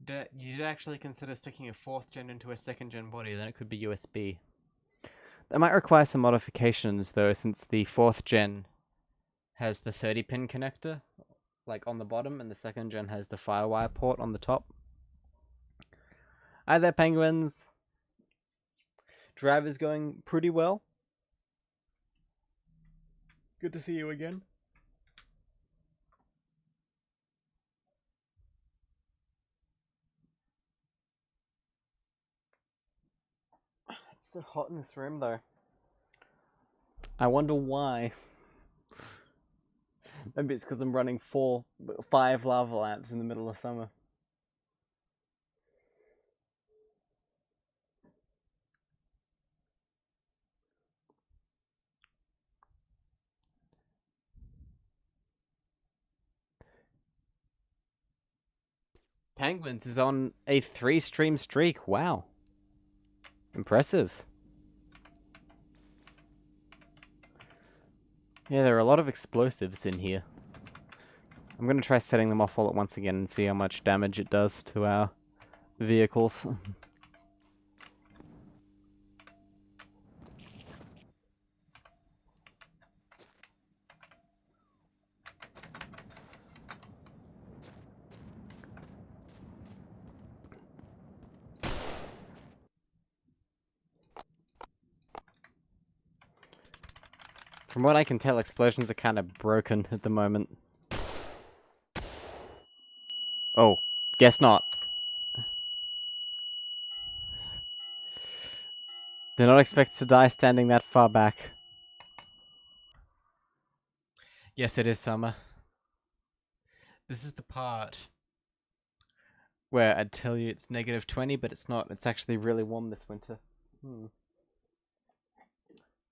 You did actually consider sticking a 4th gen into a 2nd gen body, then it could be USB. That might require some modifications though, since the 4th gen has the 30-pin connector, like on the bottom, and the 2nd gen has the Firewire port on the top. Hi there, penguins. Drive is going pretty well. Good to see you again. It's so hot in this room though. I wonder why. Maybe it's because I'm running 5 lava lamps in the middle of summer. Penguins is on a 3-stream streak. Wow. Impressive. Yeah, there are a lot of explosives in here. I'm going to try setting them off all at once again and see how much damage it does to our vehicles. From what I can tell, explosions are kind of broken at the moment. Oh, guess not. They're not expected to die standing that far back. Yes, it is summer. This is the part where I'd tell you it's -20, but it's not. It's actually really warm this winter.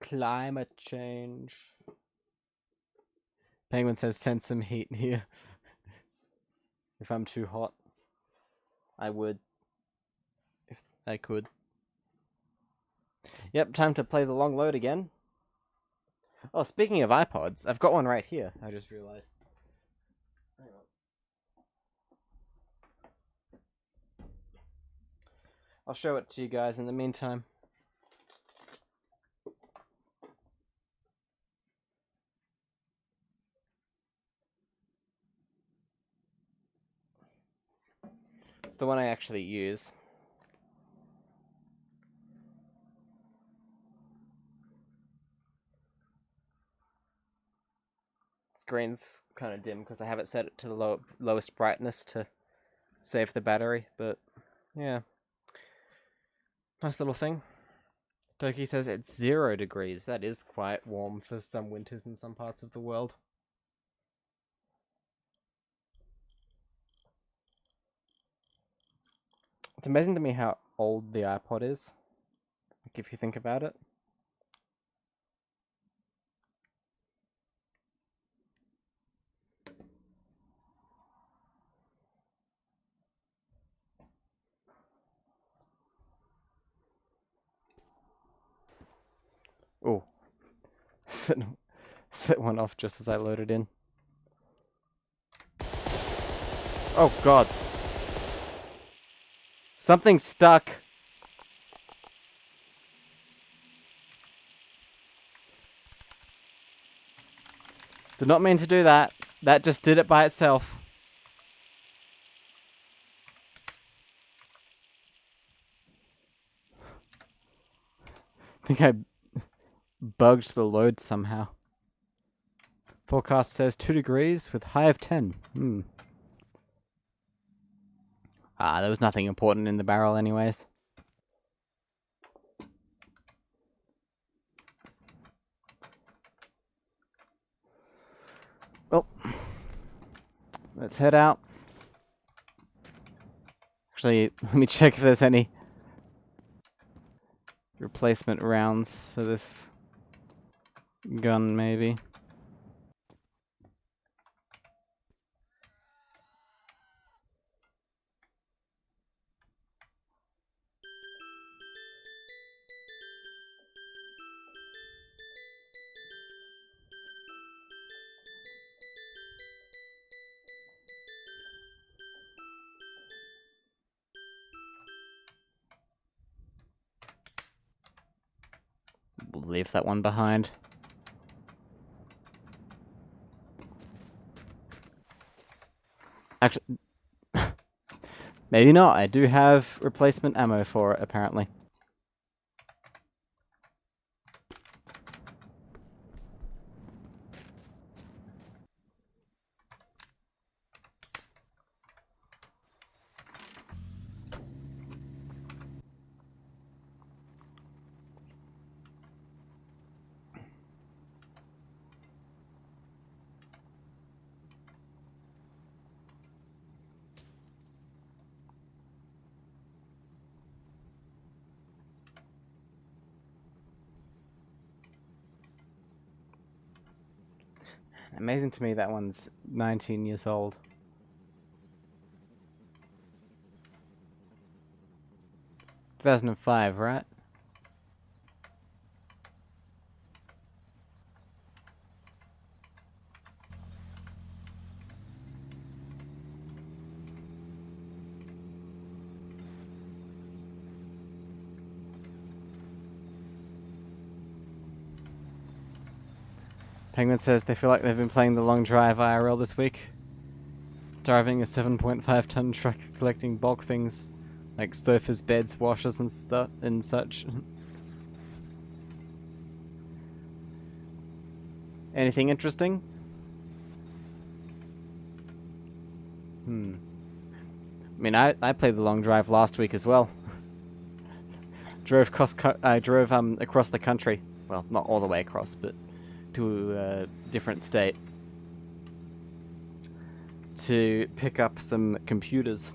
Climate change. Penguin says send some heat here. If I'm too hot, I would. If I could. Yep, time to play the long load again. Oh, speaking of iPods, I've got one right here. I just realized. Hang on. I'll show it to you guys in the meantime. It's the one I actually use. Screen's kind of dim because I have it set to the lowest brightness to save the battery, but yeah. Nice little thing. Toki says it's 0 degrees. That is quite warm for some winters in some parts of the world. It's amazing to me how old the iPod is, like if you think about it. Oh, set one off just as I loaded in. Oh god. Something stuck. Did not mean to do that. That just did it by itself. I think I bugged the load somehow. Forecast says 2 degrees with high of 10. Ah, there was nothing important in the barrel anyways. Well, let's head out. Actually, let me check if there's any replacement rounds for this gun, maybe. leave that one behind. Actually, maybe not. I do have replacement ammo for it, apparently. Amazing to me that one's 19 years old. – 2005, right? Penguin says they feel like they've been playing the long drive IRL this week. Driving a 7.5 ton truck collecting bulk things like sofas, beds, washers and stuff and such. Anything interesting? I mean, I played the long drive last week as well. I drove across the country. Well, not all the way across, but to a different state to pick up some computers.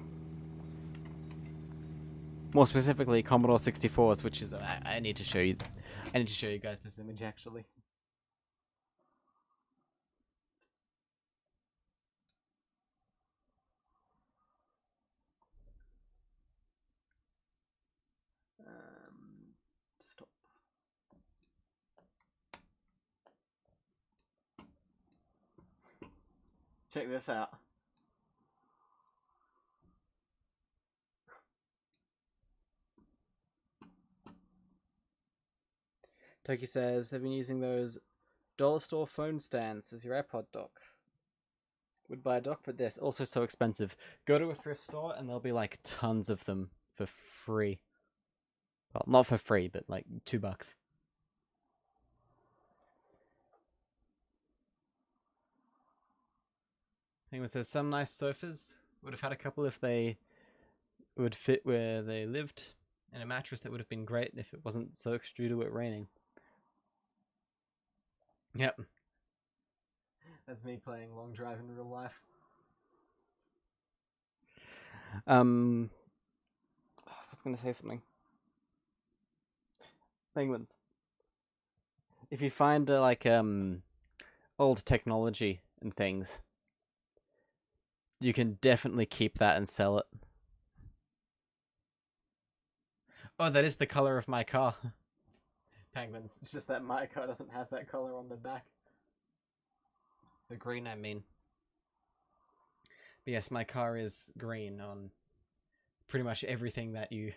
More specifically, Commodore 64s, which is I need to show you. I need to show you guys this image actually. Stop. Check this out. Toki says they've been using those dollar store phone stands as your iPod dock. Would buy a dock, but they're also so expensive. Go to a thrift store and there'll be like tons of them for free. Well, not for free, but like $2. Anyone says some nice sofas. Would have had a couple if they would fit where they lived, and a mattress that would have been great if it wasn't soaked due to it raining. Yep. That's me playing long drive in real life. I was gonna say something. Penguins. If you find old technology and things, you can definitely keep that and sell it. Oh, that is the color of my car. Penguins. It's just that my car doesn't have that color on the back. The green, I mean. But yes, my car is green on pretty much everything that you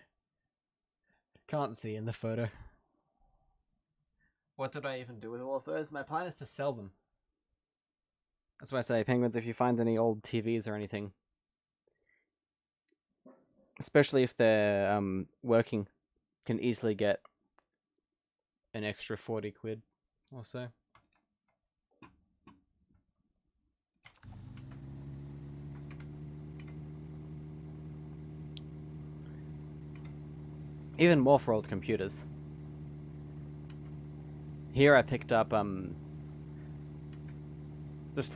can't see in the photo. What did I even do with all of those? My plan is to sell them. That's why I say, Penguins, if you find any old TVs or anything, especially if they're working, can easily get an extra 40 quid or so. Even more for old computers. Here I picked up just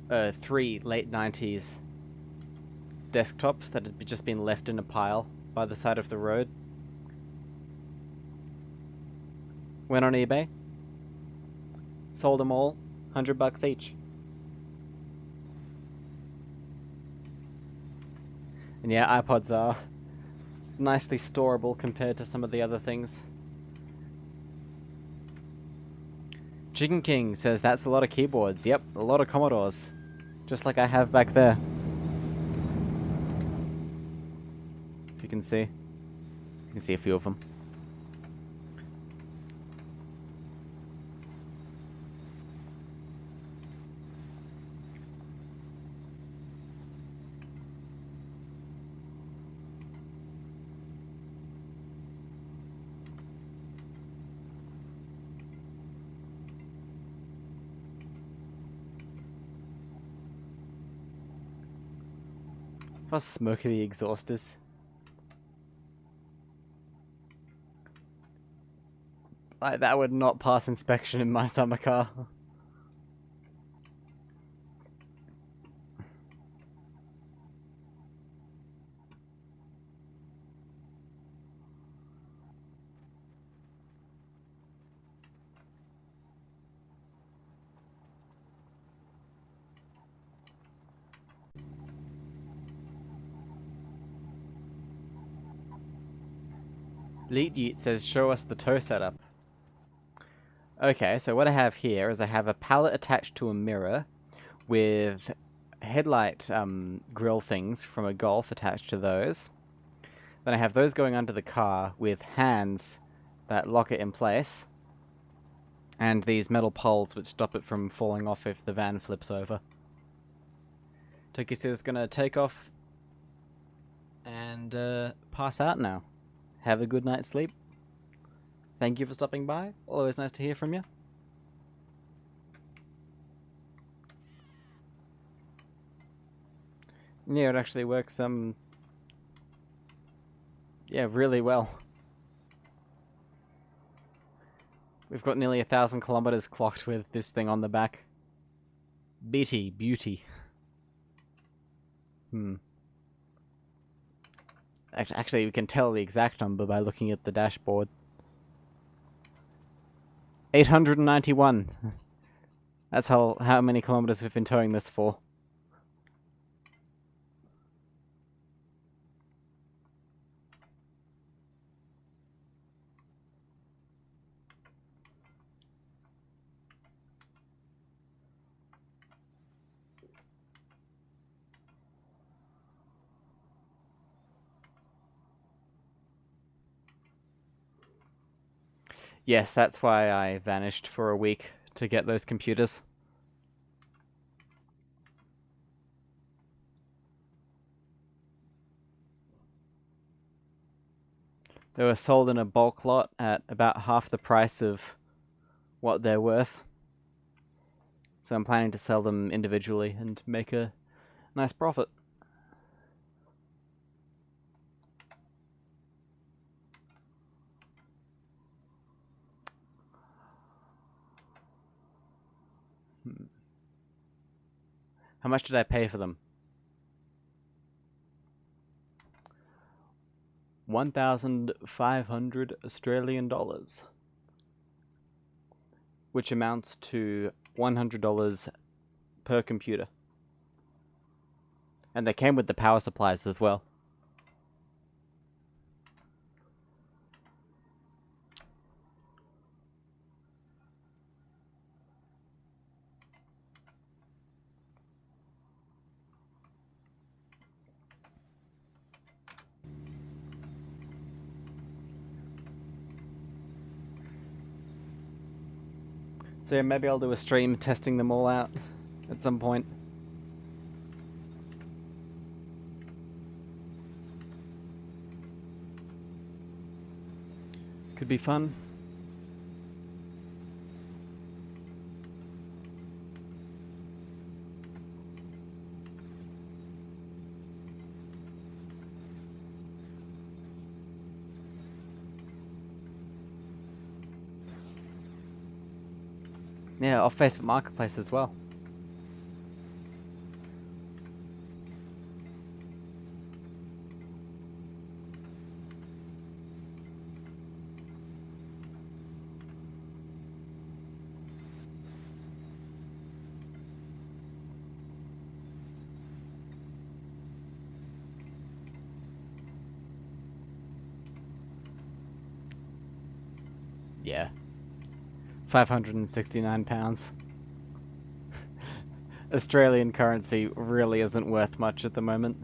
3 late 90s desktops that had just been left in a pile by the side of the road. Went on eBay, sold them all, $100 each. And yeah, iPods are nicely storable compared to some of the other things. Chicken King says that's a lot of keyboards. Yep, a lot of Commodores. Just like I have back there. If you can see. You can see a few of them. How smoky the exhaust is. Like, that would not pass inspection in my summer car. Leet Yeet says, show us the tow setup. Okay, so what I have here is I have a pallet attached to a mirror with headlight grill things from a Golf attached to those. Then I have those going under the car with hands that lock it in place. And these metal poles which stop it from falling off if the van flips over. Toki says it's gonna take off and pass out now. Have a good night's sleep. Thank you for stopping by. Always nice to hear from you. Yeah, it actually works really well. We've got nearly 1,000 kilometers clocked with this thing on the back. Beauty. Actually, we can tell the exact number by looking at the dashboard. 891. That's how many kilometers we've been towing this for. Yes, that's why I vanished for a week to get those computers. They were sold in a bulk lot at about half the price of what they're worth. So I'm planning to sell them individually and make a nice profit. How much did I pay for them? 1,500 Australian dollars, which amounts to $100 per computer. And they came with the power supplies as well. So yeah, maybe I'll do a stream testing them all out at some point. Could be fun. Yeah, off Facebook Marketplace as well. Yeah. £569. Australian currency really isn't worth much at the moment.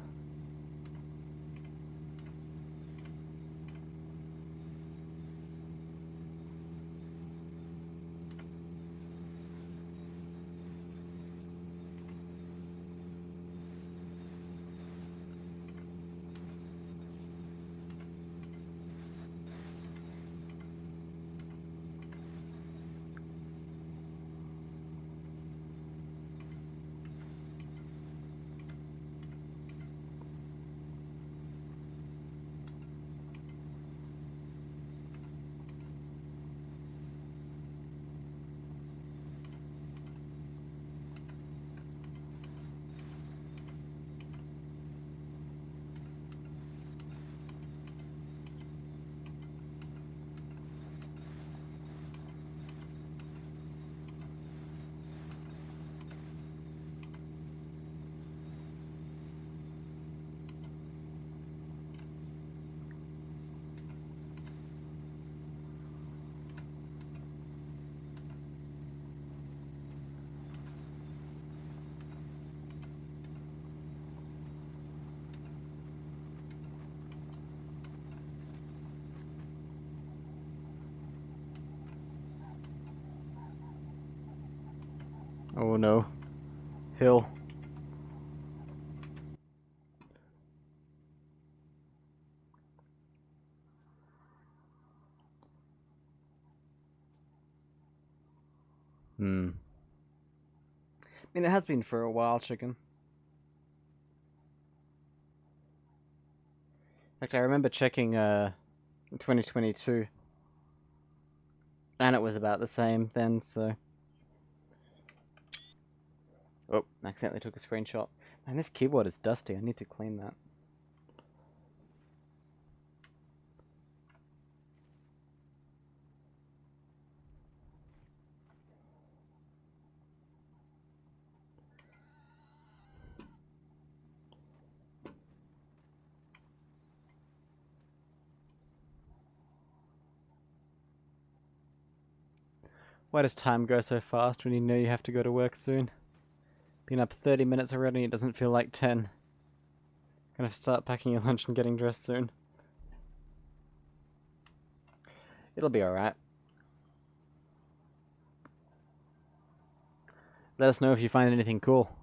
Oh no. Hill. Hmm. I mean, it has been for a while, chicken. In fact, I remember checking 2022, and it was about the same then, so... Oh, accidentally took a screenshot. Man, this keyboard is dusty. I need to clean that. Why does time go so fast when you know you have to go to work soon? Been up 30 minutes already, it doesn't feel like 10. Gonna start packing your lunch and getting dressed soon. It'll be alright. Let us know if you find anything cool.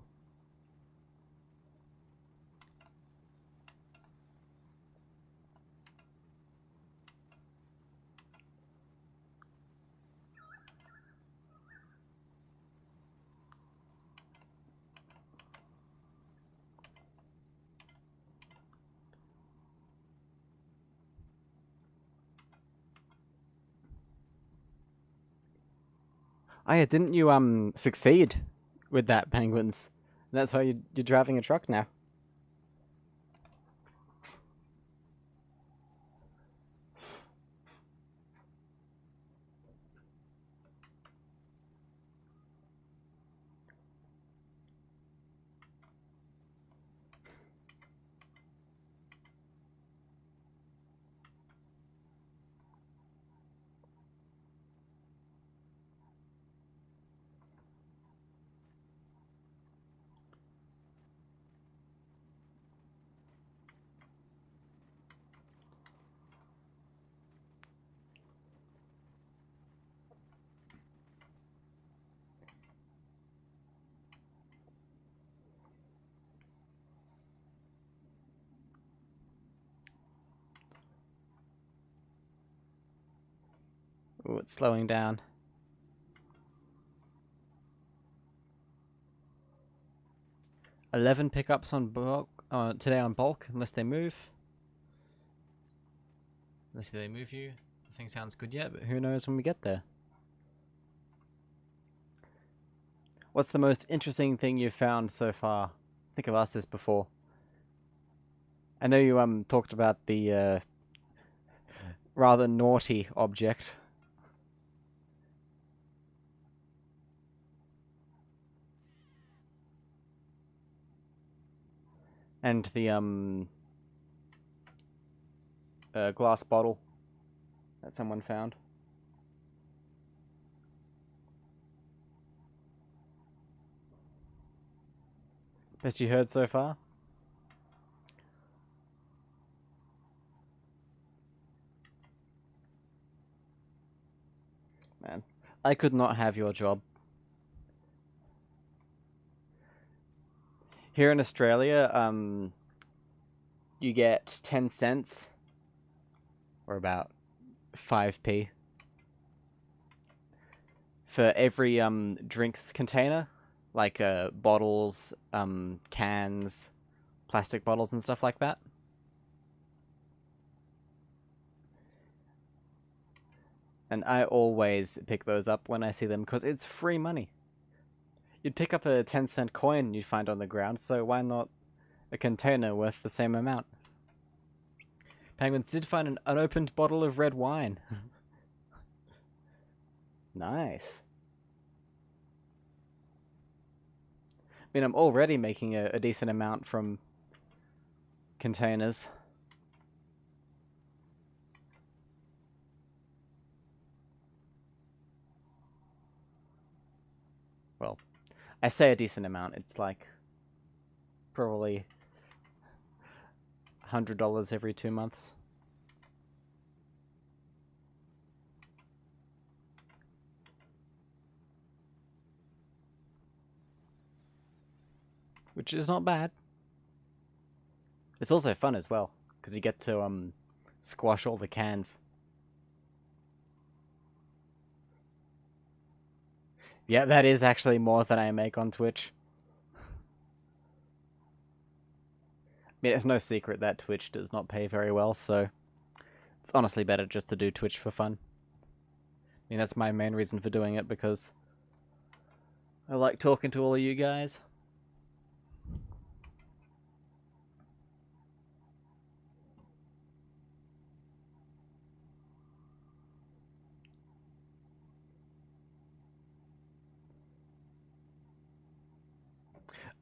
Oh yeah, didn't you succeed with that, Penguins? And that's why you're driving a truck now. Ooh, it's slowing down. "11 pickups on bulk today on bulk, unless they move. Unless they move you. Nothing sounds good yet, but who knows when we get there." What's the most interesting thing you've found so far? I think I've asked this before. I know you talked about the rather naughty object. And the glass bottle that someone found. Best you heard so far? Man, I could not have your job. Here in Australia, you get 10 cents, or about 5p, for every drinks container, like bottles, cans, plastic bottles and stuff like that. And I always pick those up when I see them because it's free money. You'd pick up a 10-cent coin you'd find on the ground, so why not a container worth the same amount? Penguins did find an unopened bottle of red wine. Nice. I mean, I'm already making a decent amount from containers. Well, I say a decent amount. It's like probably $100 every 2 months. which is not bad. It's also fun as well, because you get to squash all the cans. Yeah, that is actually more than I make on Twitch. I mean, it's no secret that Twitch does not pay very well, so it's honestly better just to do Twitch for fun. I mean, that's my main reason for doing it, because I like talking to all of you guys.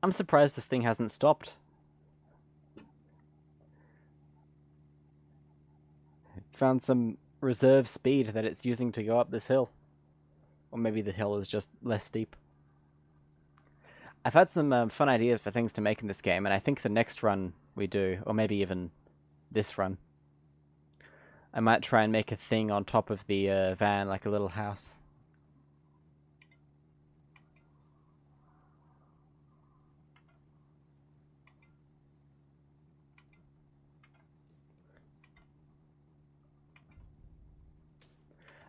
I'm surprised this thing hasn't stopped. It's found some reserve speed that it's using to go up this hill. Or maybe the hill is just less steep. I've had some fun ideas for things to make in this game, and I think the next run we do, or maybe even this run, I might try and make a thing on top of the van, like a little house.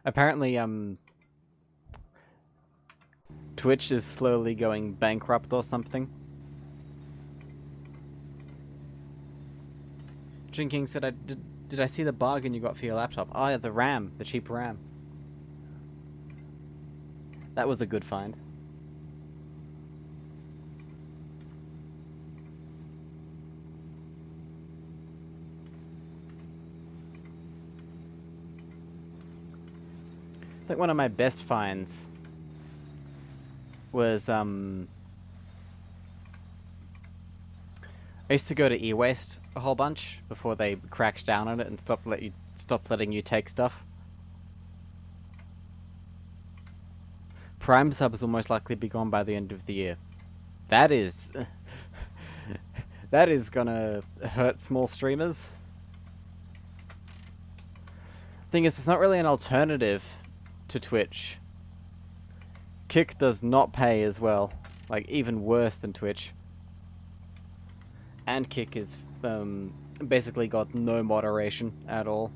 Apparently, Twitch is slowly going bankrupt or something. Drinking said, did I see the bargain you got for your laptop? Oh yeah, the RAM, the cheap RAM. That was a good find. I think one of my best finds was I used to go to eWaste a whole bunch before they cracked down on it and stopped letting you take stuff. Prime subs will most likely be gone by the end of the year. That is that is gonna hurt small streamers. Thing is, it's not really an alternative to Twitch. Kick does not pay as well, like even worse than Twitch. And Kick is basically got no moderation at all.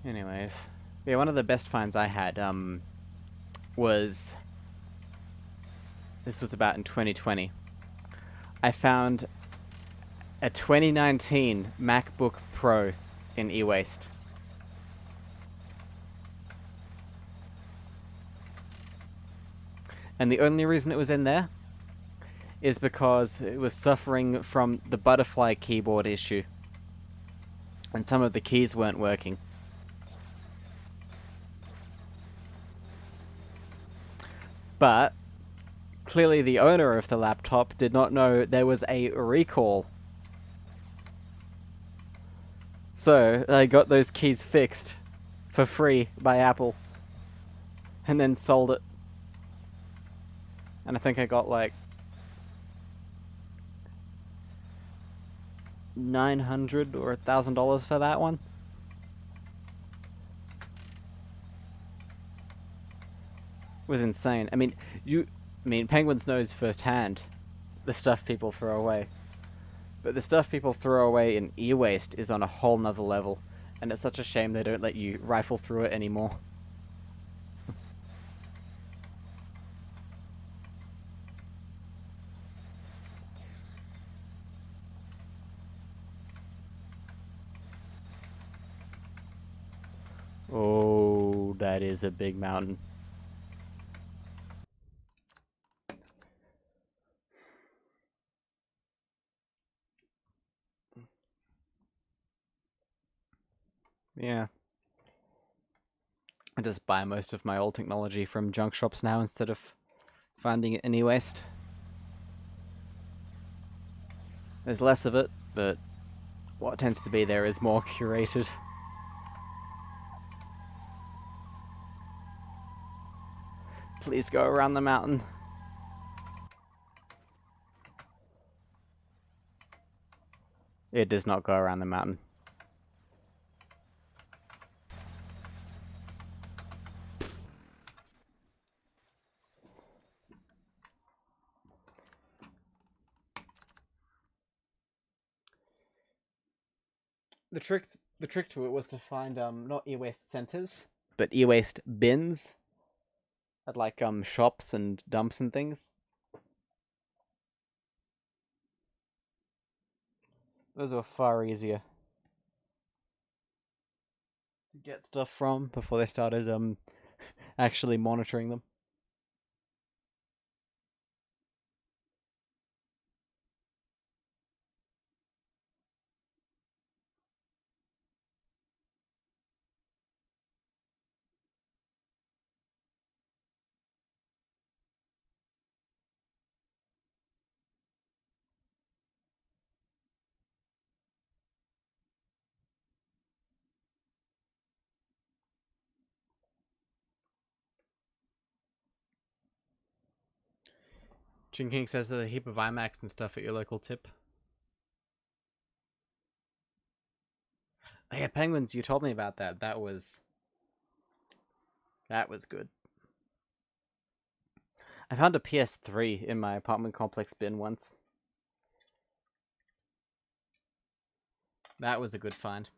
Anyways, yeah, one of the best finds I had was, this was about in 2020. I found a 2019 MacBook Pro in eWaste. And the only reason it was in there is because it was suffering from the butterfly keyboard issue. And some of the keys weren't working. But clearly the owner of the laptop did not know there was a recall. So I got those keys fixed for free by Apple and then sold it. And I think I got like $900 or $1,000 for that one. Was insane. I mean, Penguins knows firsthand the stuff people throw away. But the stuff people throw away in e-waste is on a whole nother level. And it's such a shame they don't let you rifle through it anymore. Oh, that is a big mountain. Yeah. I just buy most of my old technology from junk shops now instead of finding it in e-waste. There's less of it, but what tends to be there is more curated. Please go around the mountain. It does not go around the mountain. The trick to it was to find not e-waste centers, but e-waste bins at like shops and dumps and things. Those were far easier to get stuff from before they started actually monitoring them. Chin King says there's a heap of IMAX and stuff at your local tip. Oh yeah, penguins, you told me about that. That was good. I found a PS3 in my apartment complex bin once. That was a good find.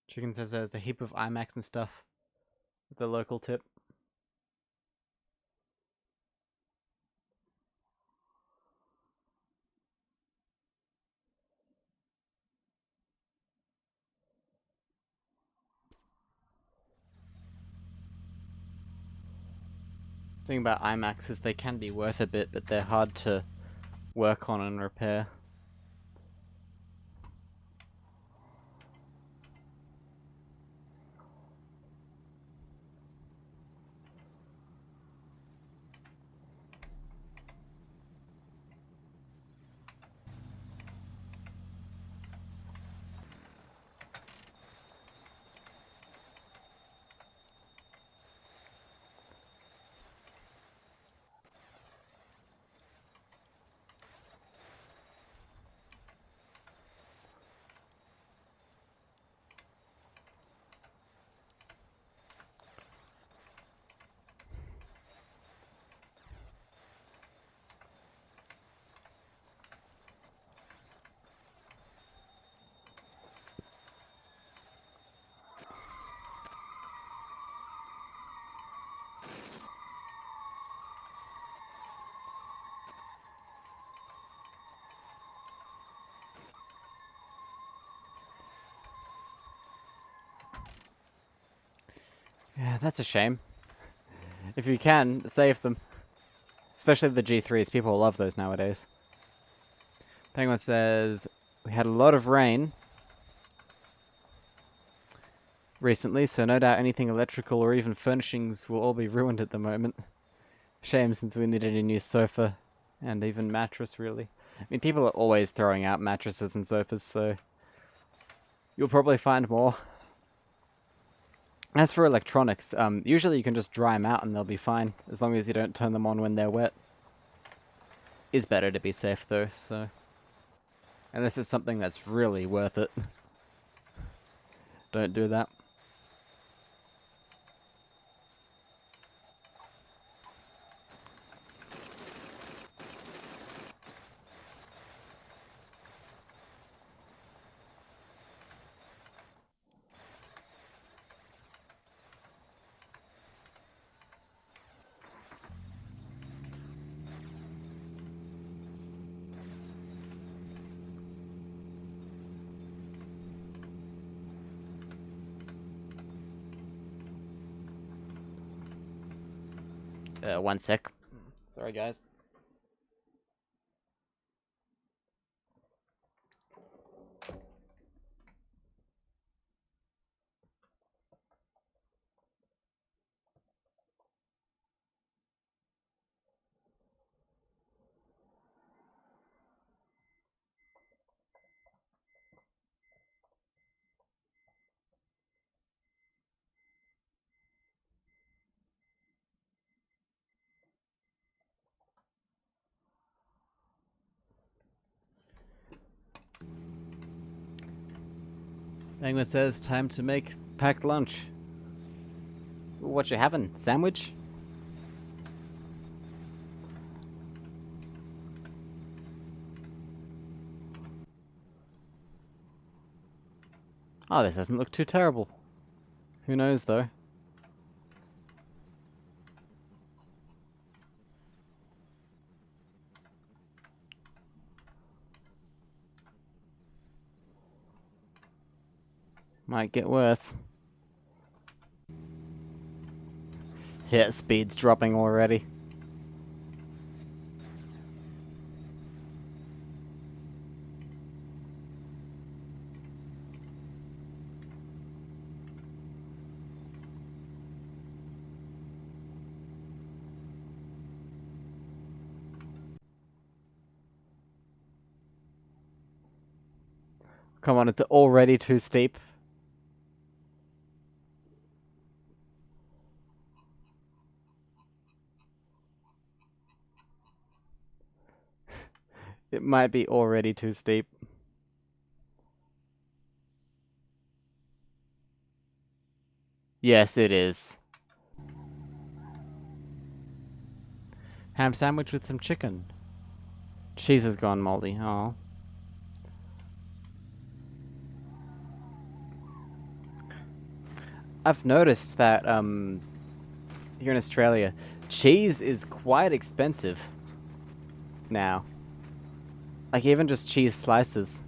Chicken says there's a heap of IMAX and stuff at the local tip. The thing about IMAX is they can be worth a bit, but they're hard to work on and repair. Yeah, that's a shame. If you can, save them. Especially the G3s. People love those nowadays. Penguin says, we had a lot of rain recently, so no doubt anything electrical or even furnishings will all be ruined at the moment. Shame, since we needed a new sofa and even mattress, really. I mean, people are always throwing out mattresses and sofas, so you'll probably find more. As for electronics, usually you can just dry them out and they'll be fine, as long as you don't turn them on when they're wet. Is better to be safe though, so... And this is something that's really worth it. Don't do that. One sec. Sorry, guys. Angler says time to make packed lunch. What you having? Sandwich? Oh, this doesn't look too terrible. Who knows, though? Might get worse. Yeah, speed's dropping already. Come on, it's already too steep. It might be already too steep. Yes, it is. Ham sandwich with some chicken. Cheese has gone moldy. Oh. I've noticed that here in Australia, cheese is quite expensive now. Like even just cheese slices.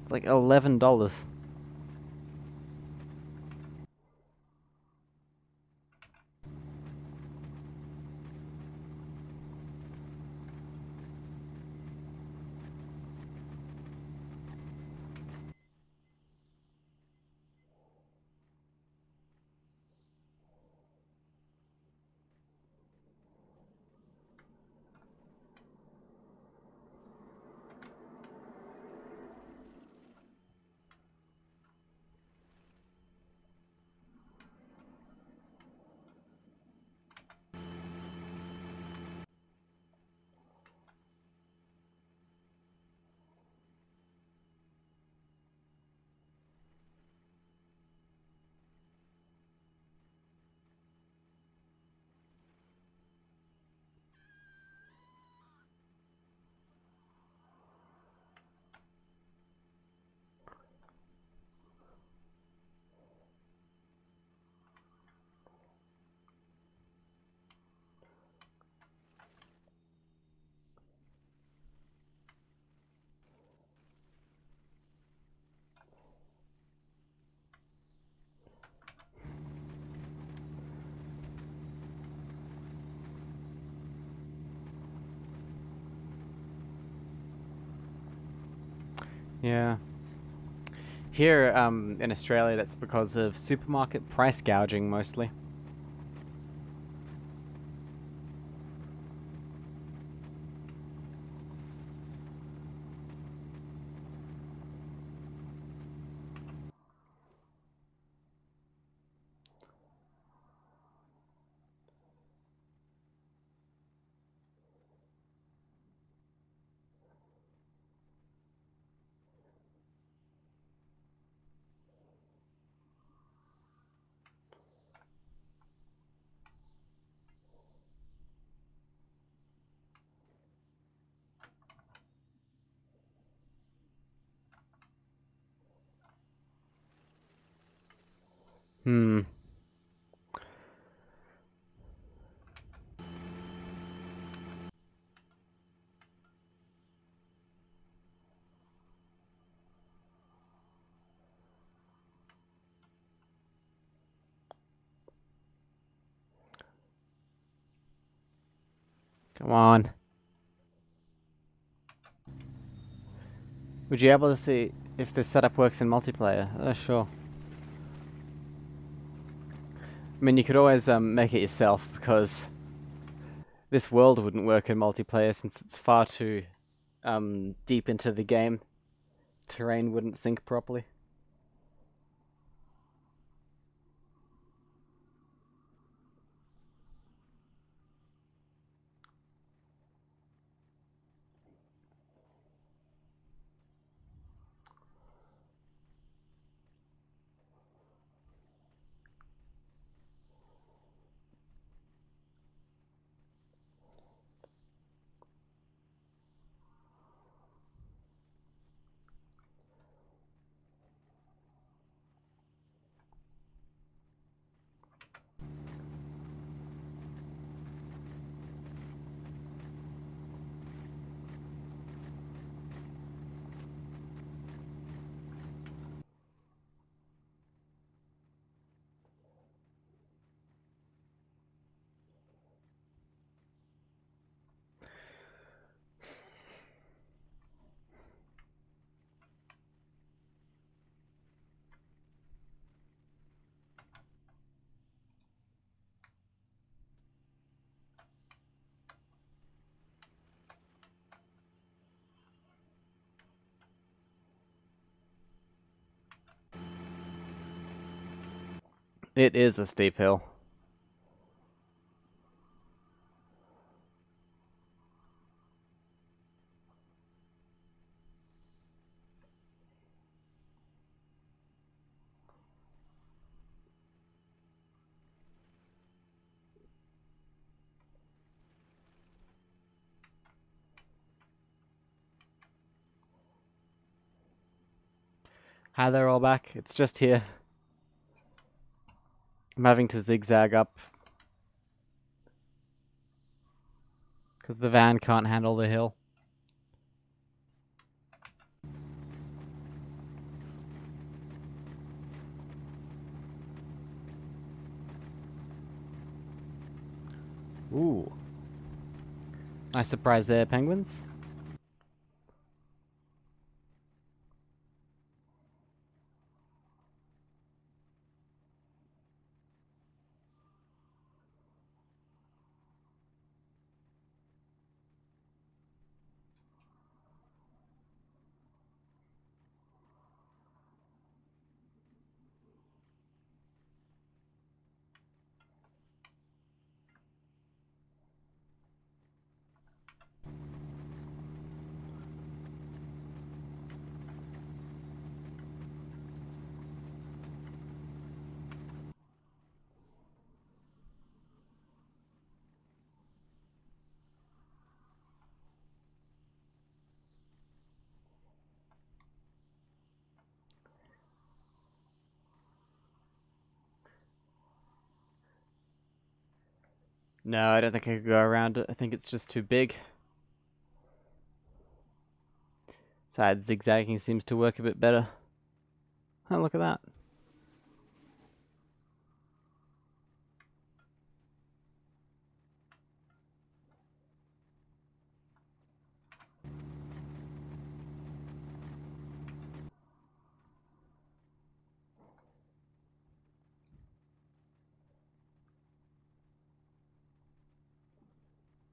It's like $11. Yeah. Here, in Australia, that's because of supermarket price gouging mostly. Hmm. Come on. Would you be able to see if this setup works in multiplayer? Sure. I mean, you could always make it yourself because this world wouldn't work in multiplayer since it's far too deep into the game. Terrain wouldn't sync properly. It is a steep hill. Hi there, all back. It's just here. I'm having to zigzag up because the van can't handle the hill. Ooh. Nice surprise there, penguins. No, I don't think I could go around it. I think it's just too big. Besides, zigzagging seems to work a bit better. Oh, look at that.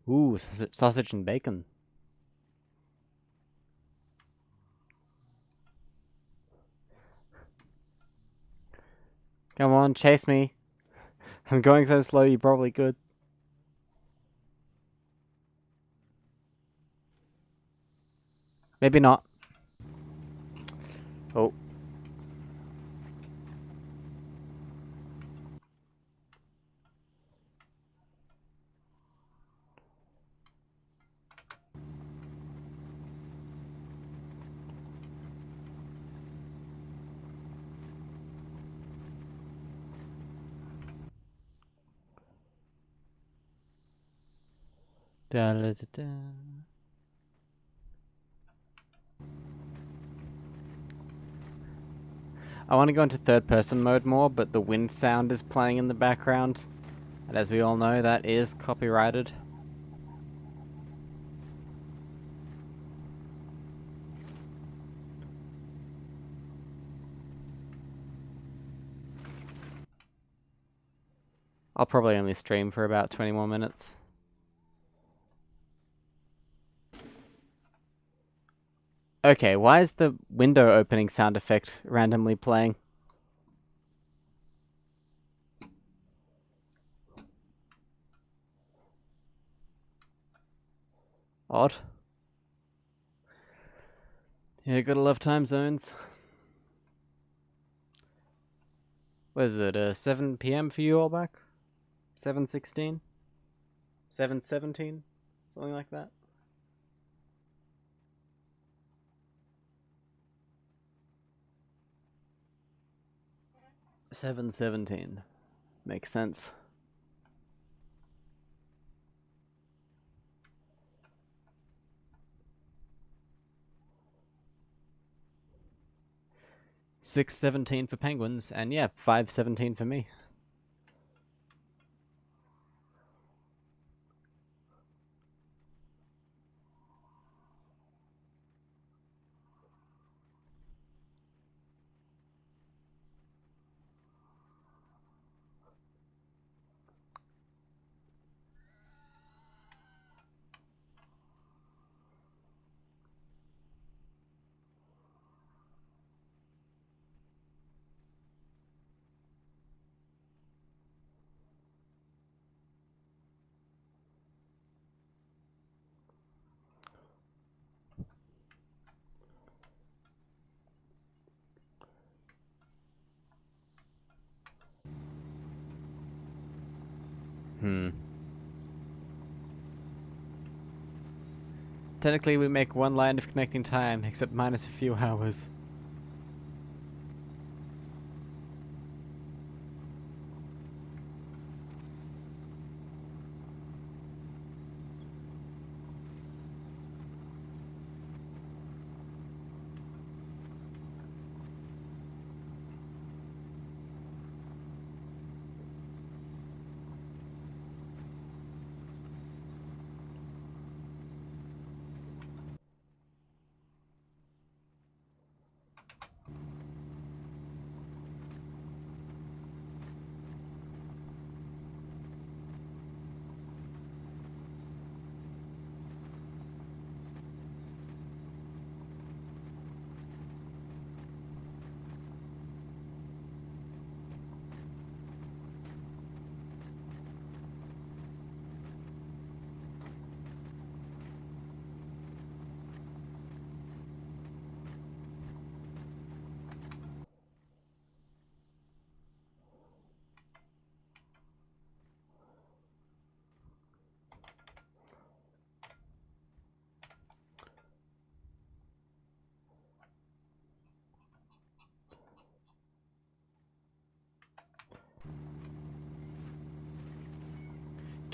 Ooh, sausage and bacon. Come on, chase me. I'm going so slow you probably could. Maybe not. Oh. Da, da, da, da. I want to go into third person mode more, but the wind sound is playing in the background. And as we all know, that is copyrighted. I'll probably only stream for about 20 more minutes. Okay, why is the window opening sound effect randomly playing? Odd. Yeah, gotta love time zones. What is it, 7 p.m. for you all back? 7:16? 7:17? Something like that? 7:17. Makes sense. $6.17 for penguins, and yeah, $5.17 for me. Hmm. Technically, we make one line of connecting time, except minus a few hours.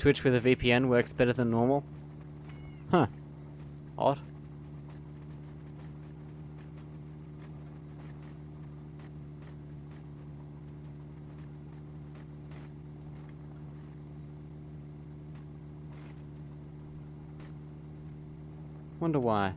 Twitch with a VPN works better than normal? Huh. Odd. Wonder why.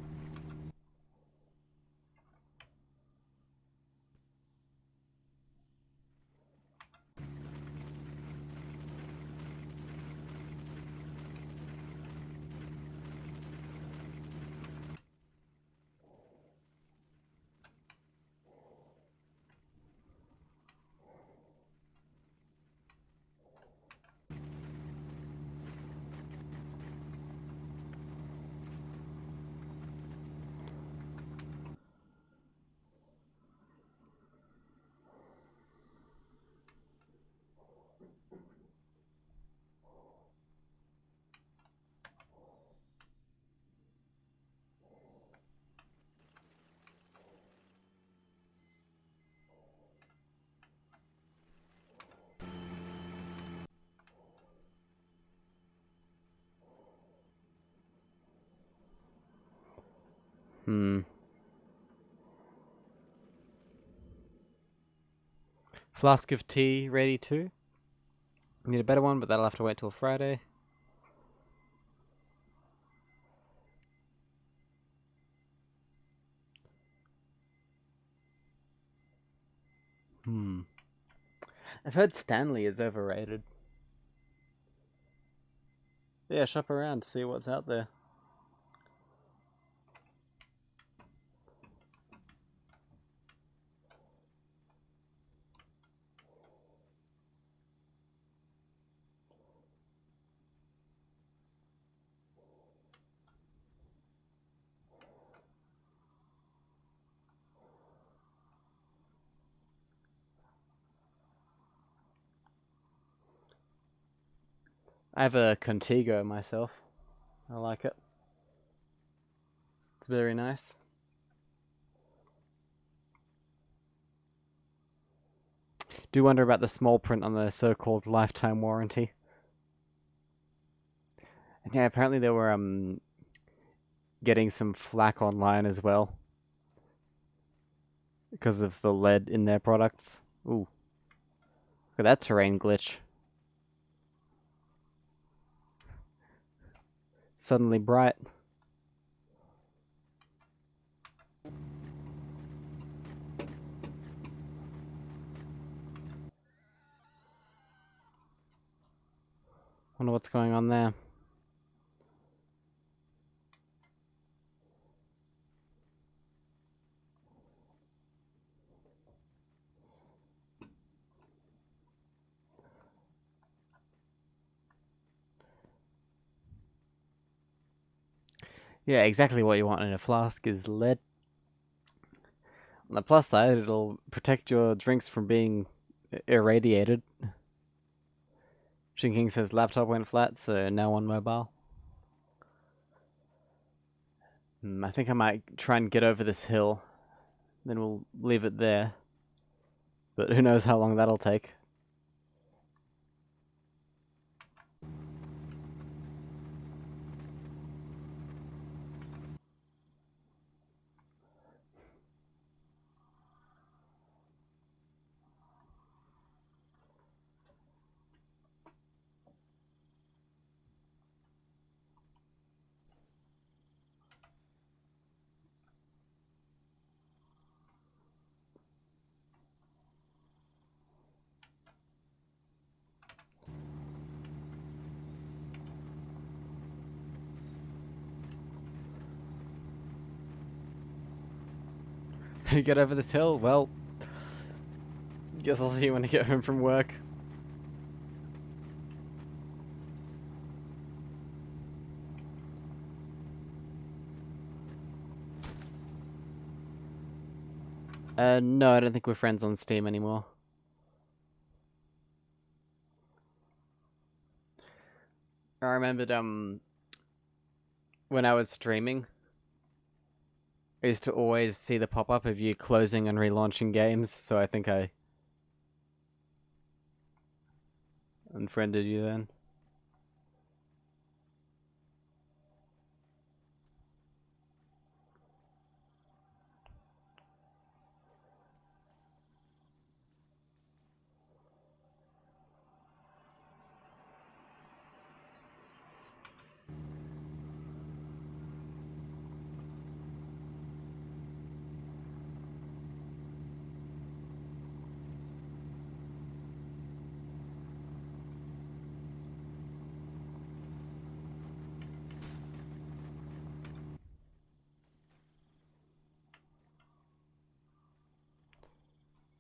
Hmm. Flask of tea ready too? Need a better one, but that'll have to wait till Friday. Hmm. I've heard Stanley is overrated. Yeah, shop around, see what's out there. I have a Contigo myself. I like it. It's very nice. Do wonder about the small print on the so-called lifetime warranty. And yeah, apparently they were getting some flack online as well because of the lead in their products. Ooh, look at that terrain glitch. Suddenly bright. Wonder what's going on there. Yeah, exactly what you want in a flask is lead. On the plus side, it'll protect your drinks from being irradiated. Shinking says laptop went flat, so now on mobile. I think I might try and get over this hill. Then we'll leave it there. But who knows how long that'll take. You get over this hill? Well, guess I'll see you when I get home from work. No, I don't think we're friends on Steam anymore. I remembered, when I was streaming, I used to always see the pop-up of you closing and relaunching games, so I think I unfriended you then.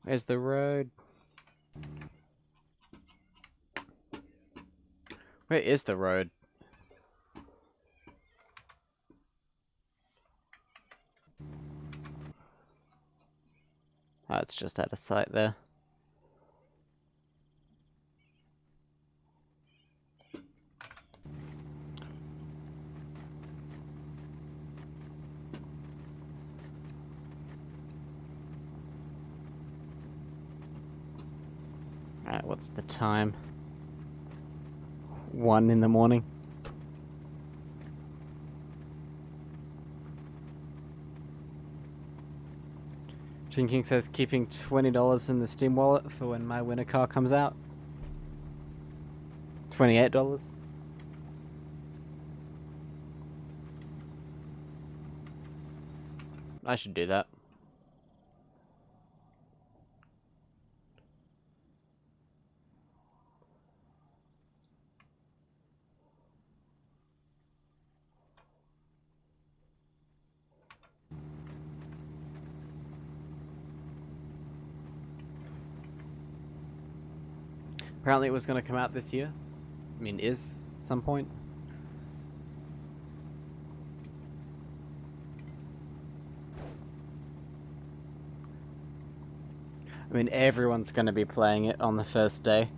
Where's the road? Where is the road? Oh, it's just out of sight there. Alright, what's the time? 1 in the morning. King says keeping $20 in the Steam wallet for when my winter car comes out. $28. I should do that. Apparently it was going to come out this year. I mean, is some point. I mean, everyone's going to be playing it on the first day.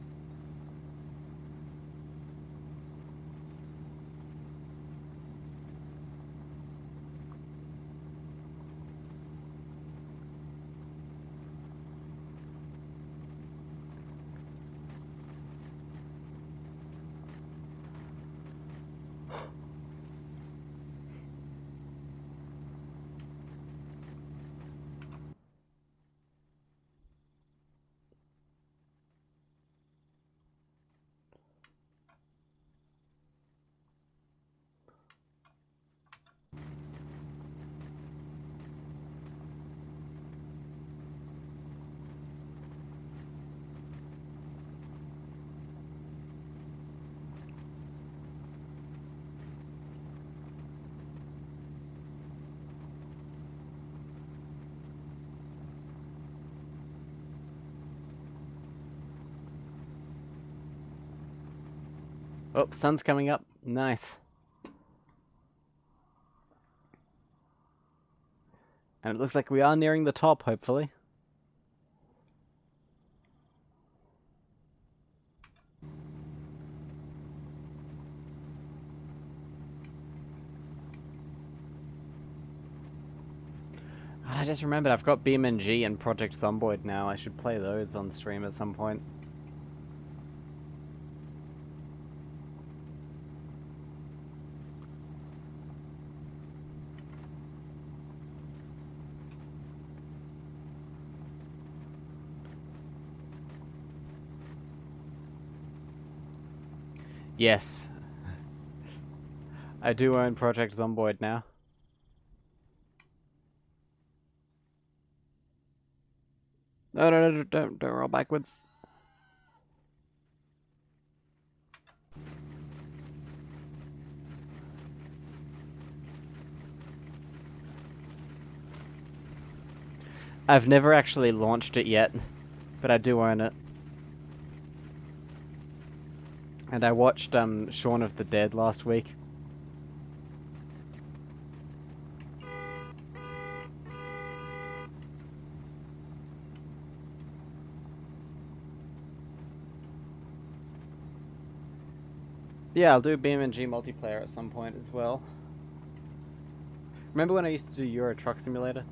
Oh, sun's coming up. Nice. And it looks like we are nearing the top, hopefully. I just remembered I've got BeamNG and Project Zomboid now. I should play those on stream at some point. Yes. I do own Project Zomboid now. No, no, no, don't roll backwards. I've never actually launched it yet, but I do own it. And I watched Shaun of the Dead last week. Yeah, I'll do BeamNG multiplayer at some point as well. Remember when I used to do Euro Truck Simulator?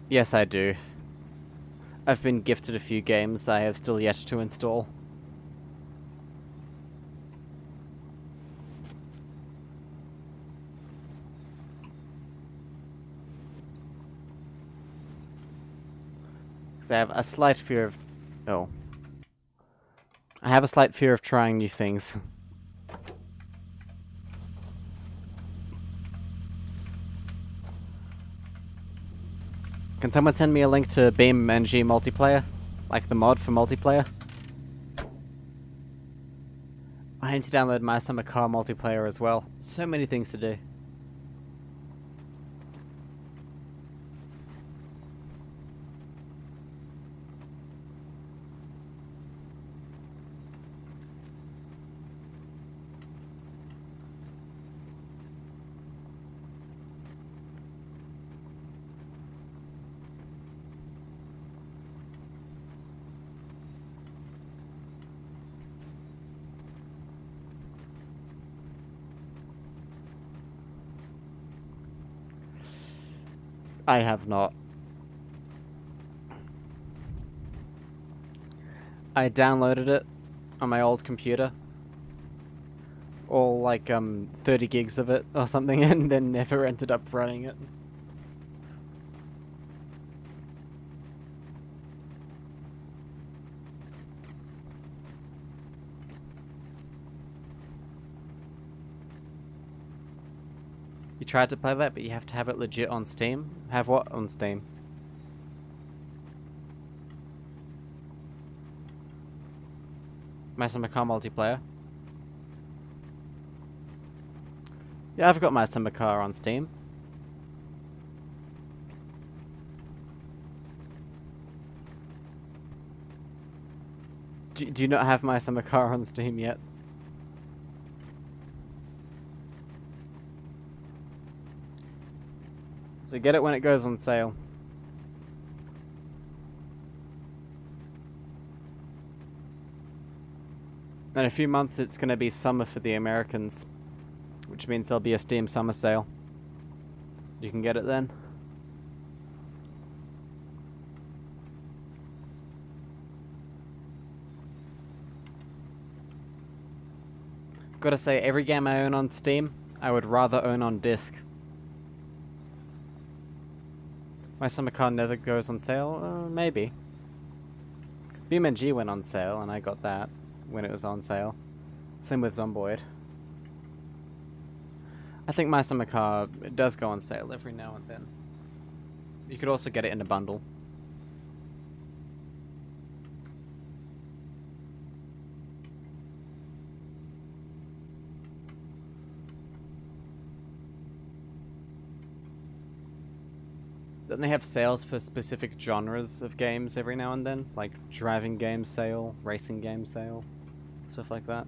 Yes, I do. I've been gifted a few games I have still yet to install. Because I have a slight fear of... Oh. I have a slight fear of trying new things. Can someone send me a link to BeamNG multiplayer? Like the mod for multiplayer? I need to download My Summer Car multiplayer as well. So many things to do. I have not. I downloaded it on my old computer. All like 30 gigs of it or something, and then never ended up running it. You tried to play that, but you have to have it legit on Steam. Have what on Steam? My Summer Car multiplayer. Yeah, I've got My Summer Car on Steam. Do you not have My Summer Car on Steam yet? So get it when it goes on sale. In a few months, it's going to be summer for the Americans, which means there'll be a Steam summer sale. You can get it then. Gotta say, every game I own on Steam, I would rather own on disc. My Summer Car never goes on sale? Maybe. BeamNG went on sale, and I got that when it was on sale. Same with Zomboid. I think My Summer Car does go on sale every now and then. You could also get it in a bundle. Don't they have sales for specific genres of games every now and then? Like driving game sale, racing game sale, stuff like that?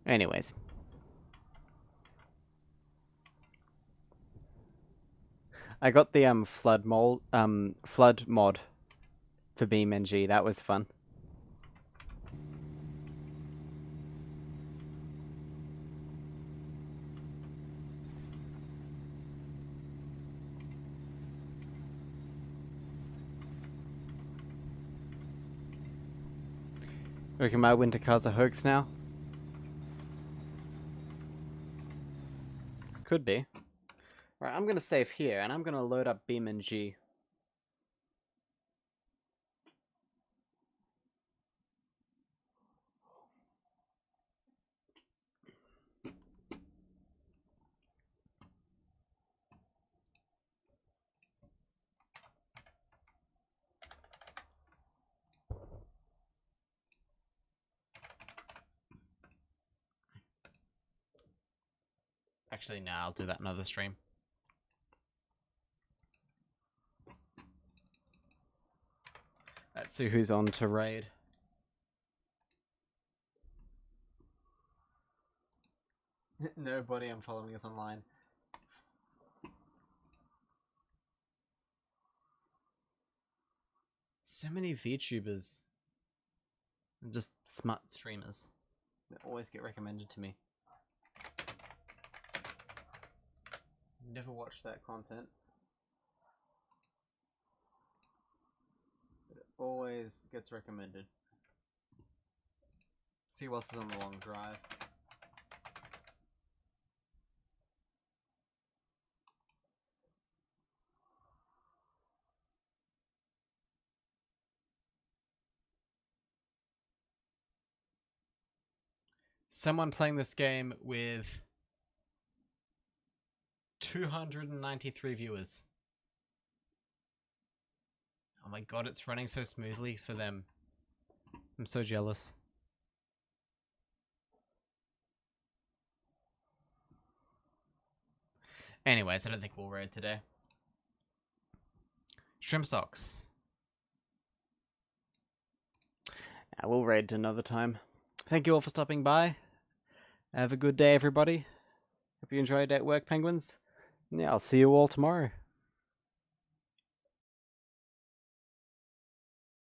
Anyways. I got the flood mod for BeamNG. That was fun. Reckon my winter car's a hoax now? Could be. Right, I'm gonna save here, and I'm gonna load up BeamNG. Actually, no, I'll do that another stream. Let's see who's on to raid. Nobody I'm following is online. So many VTubers. Just smart streamers that always get recommended to me. Never watched that content. But it always gets recommended. See who else is on the long drive. Someone playing this game with 293 viewers. Oh my god, it's running so smoothly for them. I'm so jealous. Anyways, I don't think we'll raid today. Shrimp socks. We'll raid another time. Thank you all for stopping by. Have a good day, everybody. Hope you enjoyed at work, penguins. Yeah, I'll see you all tomorrow.